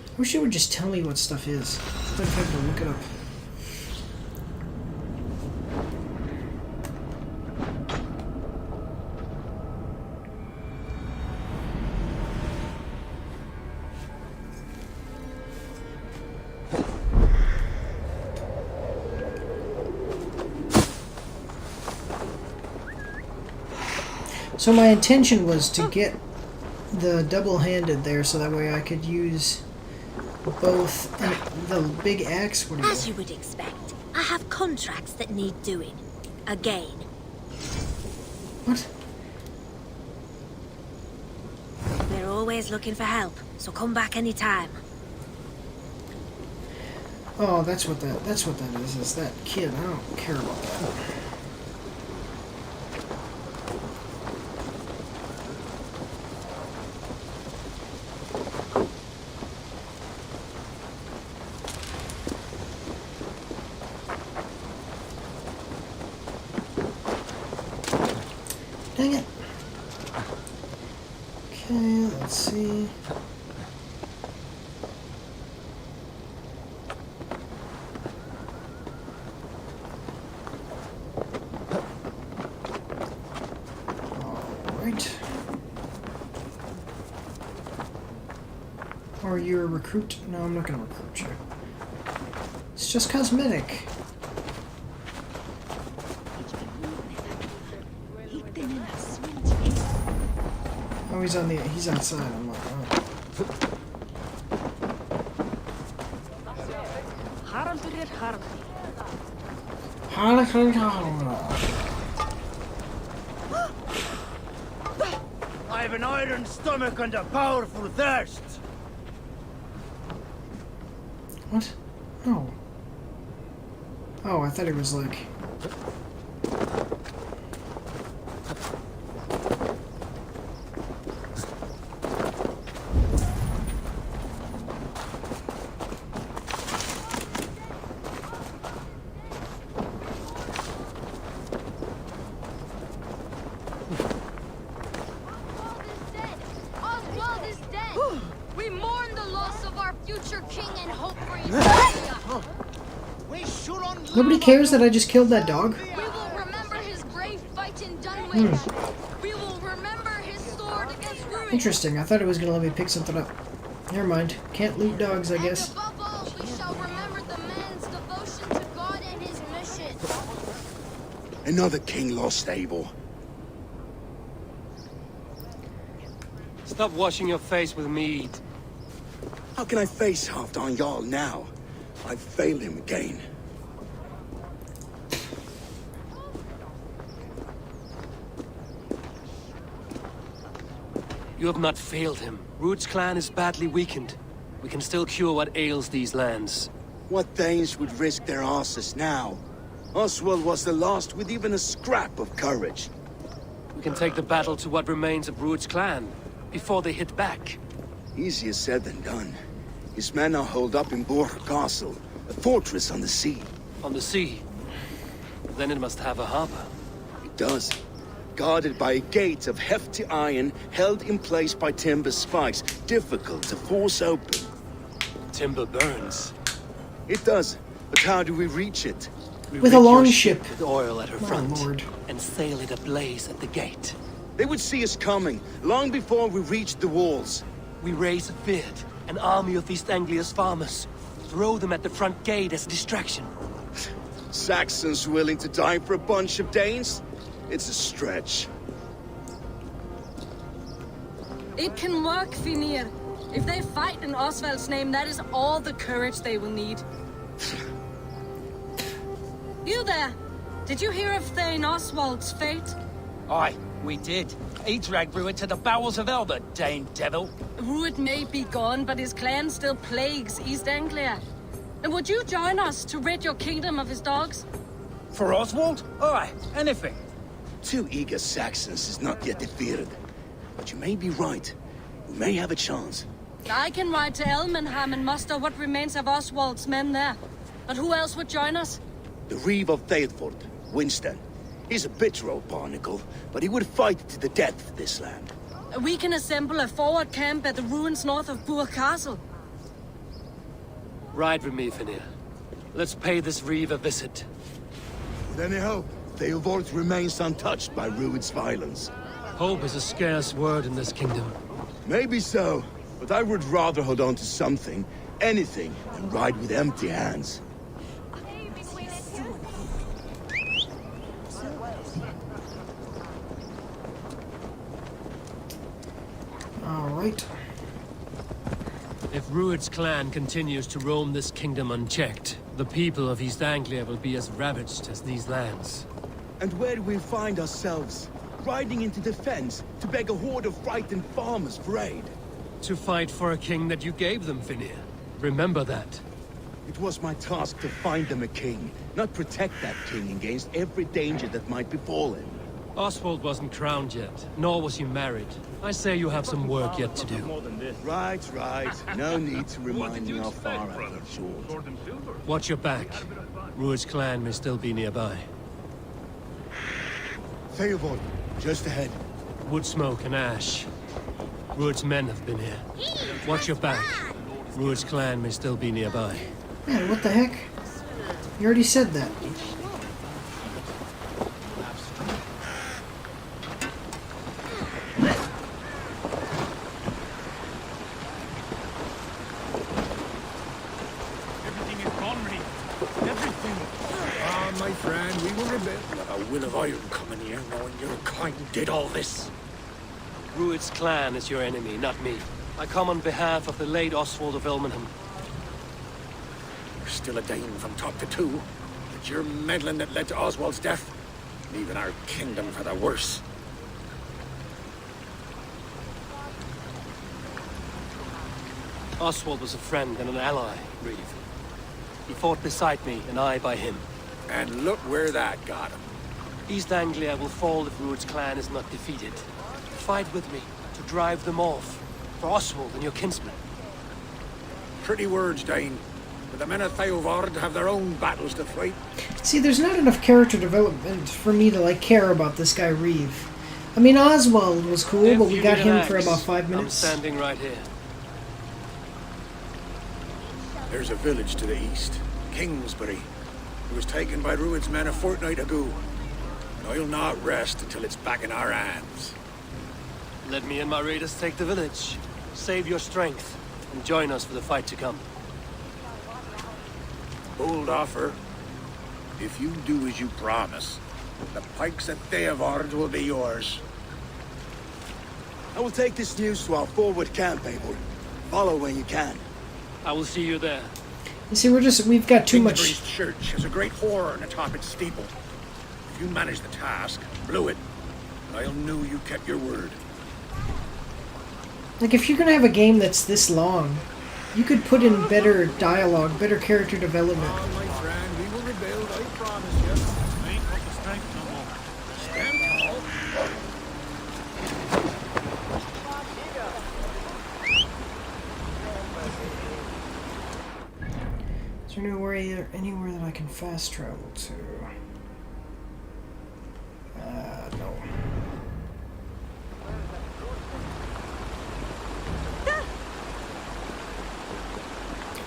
I wish it would just tell me what stuff is. Instead of having to look it up. So my intention was to get the double-handed there, so that way I could use both the big axe. What do you As you would expect, I have contracts that need doing. Again. What? We're always looking for help, so come back anytime. Oh, that's what that is. Is that kid? I don't care about that. Dang it. Okay, let's see. Alright. Are you a recruit? No, I'm not gonna recruit you. It's just cosmetic. Oh, he's outside. I'm like, oh. I have an iron stomach and a powerful thirst. What? Oh. Oh, I thought he was like... We mourn the loss of our future king and hope for Nobody cares that I just killed that dog? We will remember his brave fight in Dunwich. We will remember his sword against ruin. Interesting. I thought it was going to let me pick something up. Never mind. Can't loot dogs, I guess. Above all, we shall remember the man's devotion to God and his mission. Another king lost, Abel. Stop washing your face with mead. How can I face Halfdan Jarl now? I've failed him again. You have not failed him. Ruud's clan is badly weakened. We can still cure what ails these lands. What Danes would risk their asses now? Oswald was the last with even a scrap of courage. We can take the battle to what remains of Ruud's clan, before they hit back. Easier said than done. His men are holed up in Borg Castle, A fortress on the sea. On the sea? Then it must have a harbor. It does. Guarded by a gate of hefty iron, held in place by timber spikes, difficult to force open. Timber burns. It does. But how do we reach it? With a longship. With oil at her front. Lord. And sail it ablaze at the gate. They would see us coming, long before we reached the walls. We raise a beard, an army of East Anglia's farmers. Throw them at the front gate as a distraction. Saxons willing to die for a bunch of Danes? It's a stretch. It can work, Finir. If they fight in Oswald's name, that is all the courage they will need. You there! Did you hear of Thane Oswald's fate? Aye, we did. He dragged Rued to the bowels of hell, the Dane devil. Rued may be gone, but his clan still plagues East Anglia. And would you join us to rid your kingdom of his dogs? For Oswald? Aye, anything. 2 eager Saxons is not yet defeated. But you may be right. We may have a chance. I can ride to Elmenham and muster what remains of Oswald's men there. But who else would join us? The Reeve of Thetford, Winston. He's a bitter old barnacle, but he would fight to the death for this land. We can assemble a forward camp at the ruins north of Bure Castle. Ride with me, Finir. Let's pay this Reeve a visit. With any hope, Theodort remains untouched by Rued's violence. Hope is a scarce word in this kingdom. Maybe so, but I would rather hold on to something, anything, than ride with empty hands. Alright. If Rued's clan continues to roam this kingdom unchecked, the people of East Anglia will be as ravaged as these lands. And where do we find ourselves? Riding into defense to beg a horde of frightened farmers for aid. To fight for a king that you gave them, Finir. Remember that. It was my task to find them a king, not protect that king against every danger that might befall him. Oswald wasn't crowned yet, nor was he married. I say you have some work yet to do. Right. No need to remind me how far I fell short. Watch your back. Rued's clan may still be nearby. Theobald, just ahead. Wood smoke and ash. Rued's men have been here. Watch your back. Rued's clan may still be nearby. Man, what the heck? You already said that. My friend, we will rebel. A will of iron coming here, knowing your kind did all this. Rued's clan is your enemy, not me. I come on behalf of the late Oswald of Elmenham. You're still a Dane from top to two. It's your meddling that led to Oswald's death, leaving our kingdom for the worse. Oswald was a friend and an ally, Reeve. He fought beside me, and I by him. And look where that got him. East Anglia will fall if Rued's clan is not defeated. Fight with me to drive them off. For Oswald and your kinsmen. Pretty words, Dane. But the men of Theovard have their own battles to fight. See, there's not enough character development for me to, like, care about this guy Reeve. I mean, Oswald was cool, If but we you got need him an for axe, about 5 I'm minutes. standing right here. There's a village to the east, Kingsbury. It was taken by Rued's men a fortnight ago. And I'll not rest until it's back in our hands. Let me and my raiders take the village. Save your strength, and join us for the fight to come. Bold offer. If you do as you promise, the pikes at Theovard will be yours. I will take this news to our forward camp, Eivor. Follow when you can. I will see you there. You see, we've got too much. Kingsbury's church has a great horn atop its steeple. If you manage the task, blew it, I'll know you kept your word. Like, if you're gonna have a game that's this long, you could put in better dialogue, better character development. Oh, my friend, we will rebuild, I promise you. Ain't got the strength no more. Stand tall. Is there anywhere that I can fast travel to? No.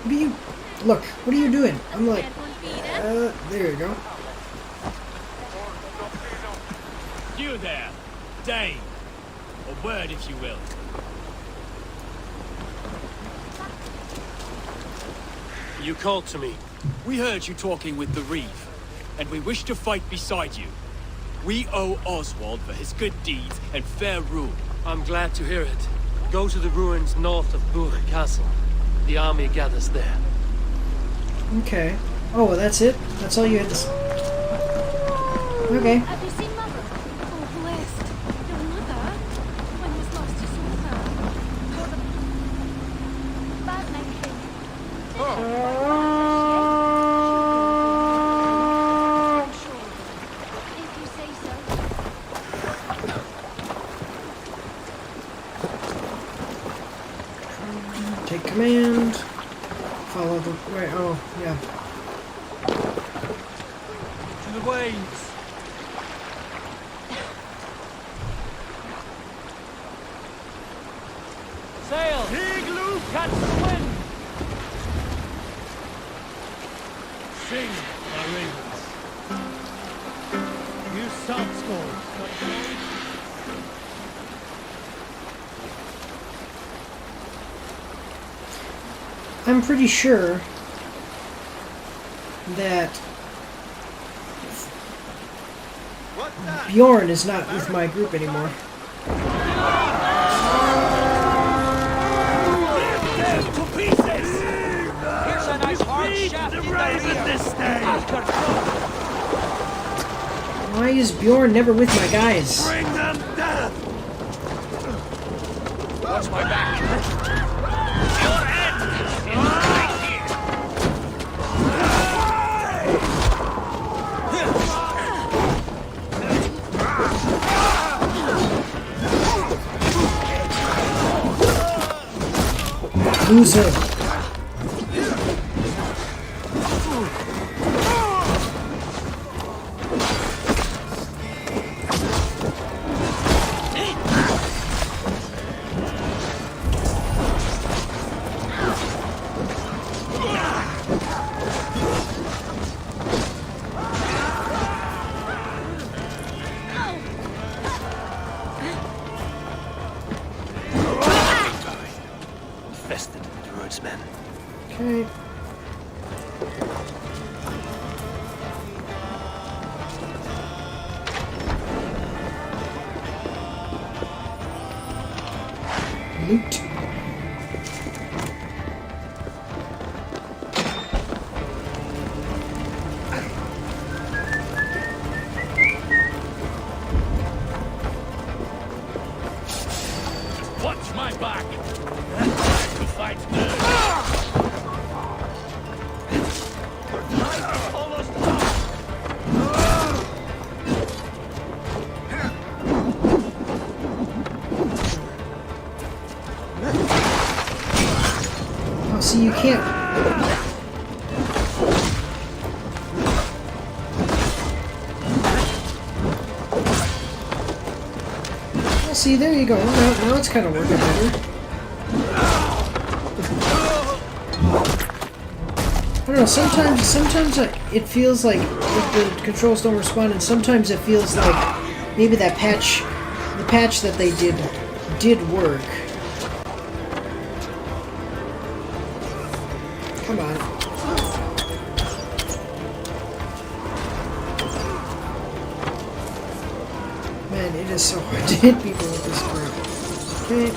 What are you... Look, what are you doing? I'm like... there you go. You there, Dane. A word, if you will. You called to me. We heard you talking with the Reeve, and we wish to fight beside you. We owe Oswald for his good deeds and fair rule. I'm glad to hear it. Go to the ruins north of Burg Castle. The army gathers there. Okay. Oh, that's it? That's all you had to say? Okay. Have you seen Mother? Oh, blessed. Your mother? When was last you saw her? Bad making. If you say so. Take command. Follow the... Right, oh, yeah. To the waves. Sail! Igloo, catch the wind! Sing, my ravens. Use salt score. I'm pretty sure that Bjorn is not with my group anymore. To pieces! Here's a nice hard shaft in the rear. Why is Bjorn never with my guys? Bring them death! Watch my back. Your end is right here. Loser. Infested druids, men. Okay. Loot. Watch my back. To fight good. Almost Oh, see, you can't. Well, see, there you go. Now it's kind of working better. I don't know, sometimes it feels like the controls don't respond, and sometimes it feels like maybe the patch that they did work. Come on. Man, it is so hard to hit people with this crap. Okay.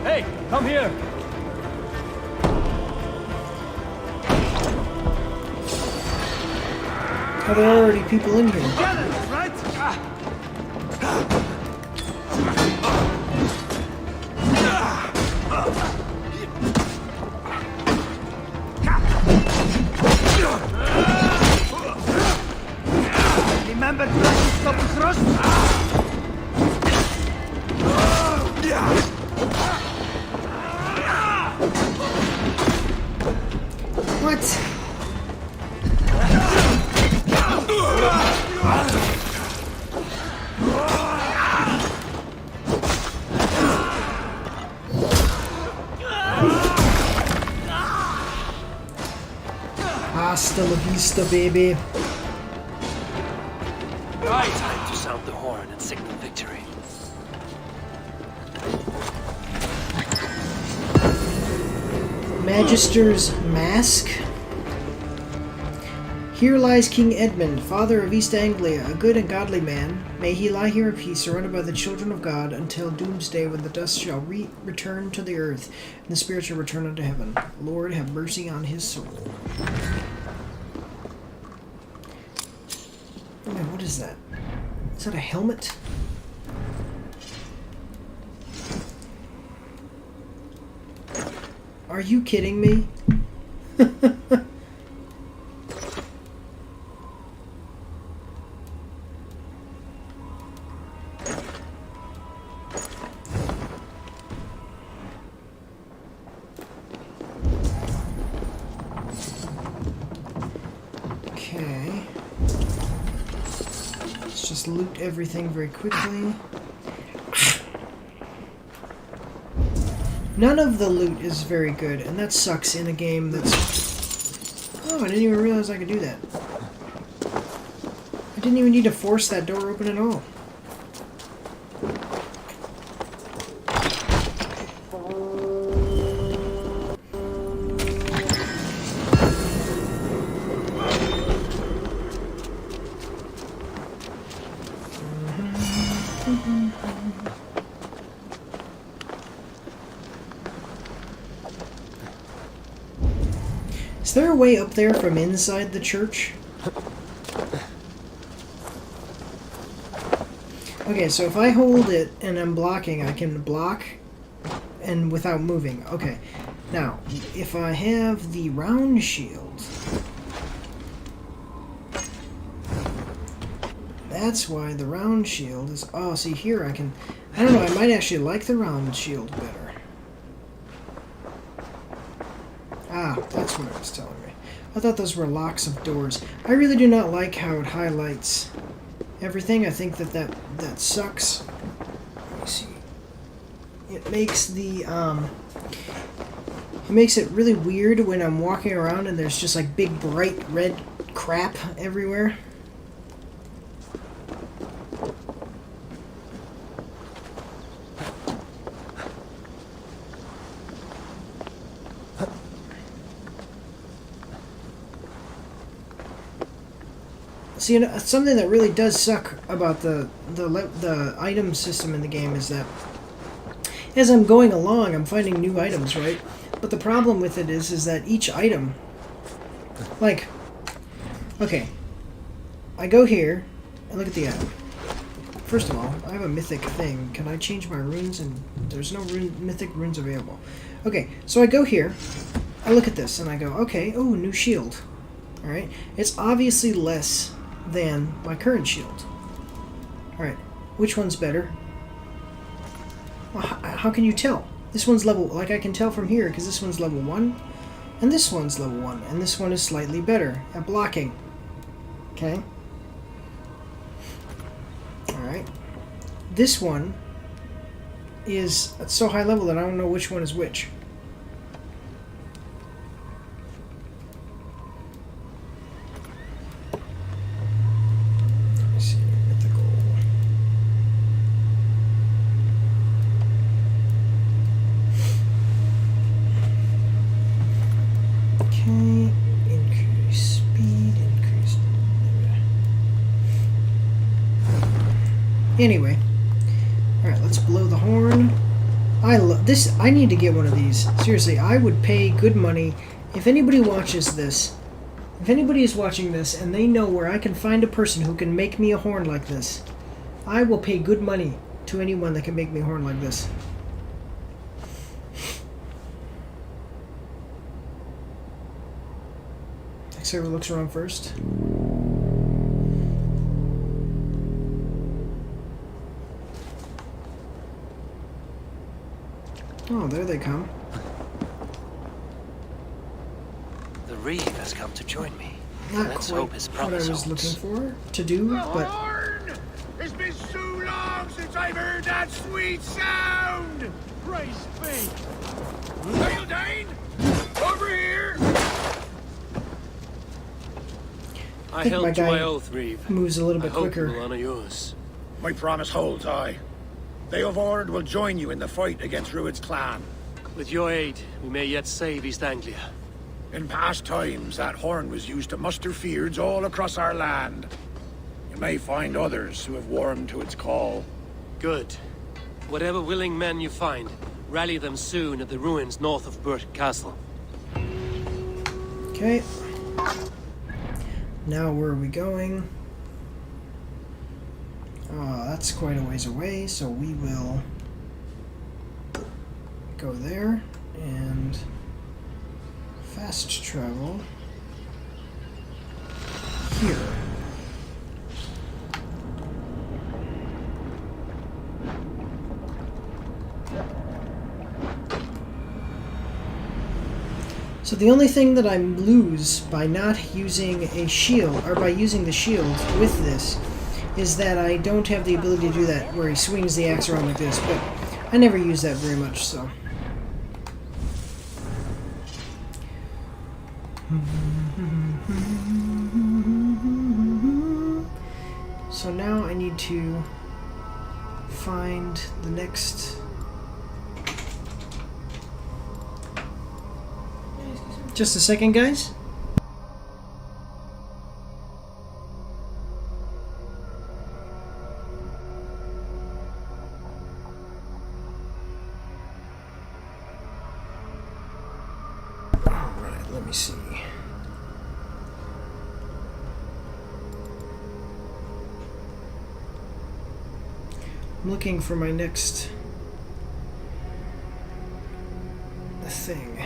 Hey, come here! Oh, there are already people in here. Right? What? Hasta la vista, baby. Time to sound the horn and signal victory. Magister's Mask. Here lies King Edmund, father of East Anglia, a good and godly man. May he lie here in peace, surrounded by the children of God, until doomsday, when the dust shall return to the earth, and the spirit shall return unto heaven. Lord, have mercy on his soul. Oh, man, what is that? Is that a helmet? Are you kidding me? Okay. Let's just loot everything very quickly. None of the loot is very good, and that sucks in a game that's... Oh, I didn't even realize I could do that. I didn't even need to force that door open at all. Is there a way up there from inside the church? Okay, so if I hold it and I'm blocking, I can block and without moving. Okay. Now, if I have the round shield, that's why the round shield is... Oh, see here I can... I don't know, I might actually like the round shield better. Ah, that's what it was telling me. I thought those were locks of doors. I really do not like how it highlights everything. I think that sucks. Let me see. It makes the, it makes it really weird when I'm walking around and there's just like big bright red crap everywhere. See, you know, something that really does suck about the item system in the game is that as I'm going along, I'm finding new items, right? But the problem with it is that each item, like, okay, I go here and look at the item. First of all, I have a mythic thing. Can I change my runes? And there's no mythic runes available. Okay, so I go here, I look at this, and I go, okay, oh, new shield. All right, it's obviously less than my current shield. Alright, which one's better? Well, how can you tell? This one's level... Like, I can tell from here, because this one's level 1, and this one's level 1, and this one is slightly better at blocking. Okay? Alright. This one is at so high level that I don't know which one is which. Anyway, alright, let's blow the horn. I love this. I need to get one of these. Seriously, I would pay good money if anybody watches this. If anybody is watching this and they know where I can find a person who can make me a horn like this, I will pay good money to anyone that can make me a horn like this. Next server looks around first. Oh, there they come. The Reeve has come to join me. Not Let's quite hope his what promise I was holds. looking to do, but It's been so long since I've heard that sweet sound! Praise be! Dane! Over here! I think my held to guy my oath, Reeve. moves a little bit I hope quicker. you will honor yours. My promise holds, aye. They of Ord will join you in the fight against Rued's clan. With your aid, we may yet save East Anglia. In past times, that horn was used to muster fyrds all across our land. You may find others who have warmed to its call. Good. Whatever willing men you find, rally them soon at the ruins north of Burt Castle. okay. Now where are we going? Oh, that's quite a ways away, so we will go there and fast travel here. So the only thing that I lose by not using a shield, or by using the shield with this, is that I don't have the ability to do that where he swings the axe around like this, but I never use that very much, so. So now I need to find the next... Just a second, guys. Alright, let me see. I'm looking for my next thing.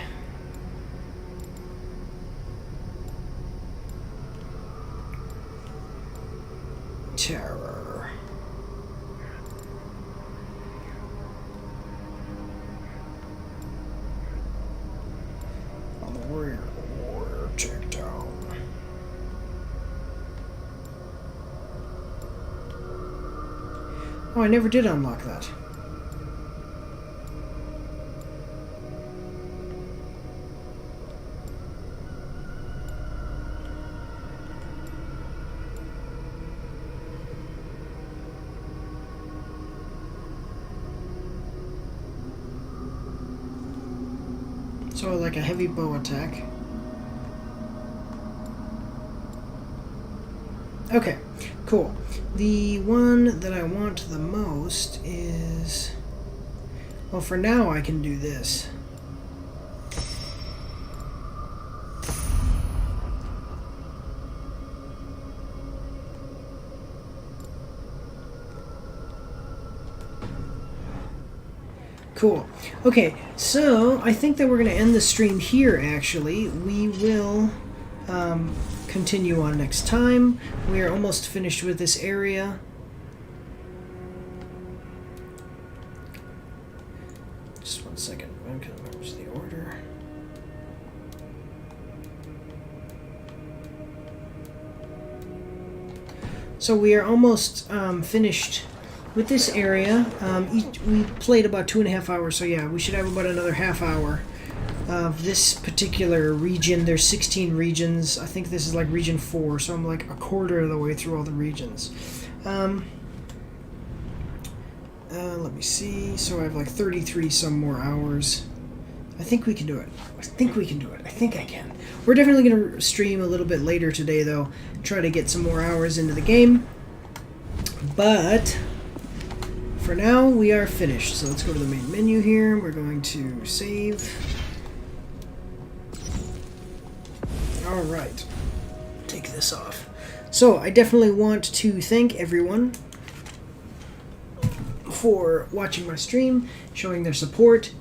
Terror. On the warrior check down. Oh, I never did unlock that. So like a heavy bow attack. Okay, cool. The one that I want the most is... Well, for now I can do this. Cool. Okay, so I think that we're going to end the stream here, actually. We will continue on next time. We are almost finished with this area. Just one second. Okay, where's the order? So we are almost finished with this area. We played about 2.5 hours, so yeah, we should have about another half hour of this particular region. There's 16 regions. I think this is like region 4, so I'm like a quarter of the way through all the regions. Let me see. So I have like 33 some more hours. I think we can do it. I think we can do it. I think I can. We're definitely going to stream a little bit later today, though. Try to get some more hours into the game. But for now, we are finished. So let's go to the main menu here. We're going to save. Alright. Take this off. So, I definitely want to thank everyone for watching my stream, showing their support.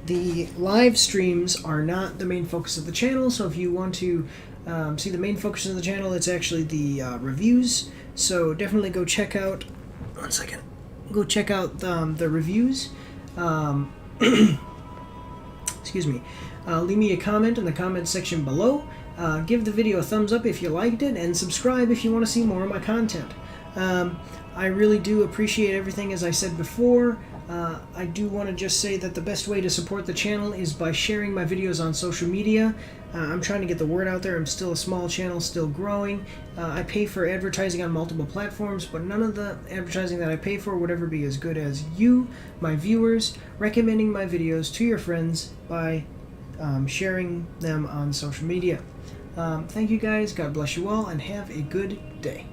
The live streams are not the main focus of the channel, so if you want to see the main focus of the channel, it's actually the reviews. So definitely go check out... One second. go check out the reviews. Excuse me. Leave me a comment in the comment section below. Give the video a thumbs up if you liked it, and subscribe if you want to see more of my content. I really do appreciate everything, as I said before. I do want to just say that the best way to support the channel is by sharing my videos on social media. I'm trying to get the word out there. I'm still a small channel, still growing. I pay for advertising on multiple platforms, but none of the advertising that I pay for would ever be as good as you, my viewers, recommending my videos to your friends by sharing them on social media. Thank you guys, God bless you all, and have a good day.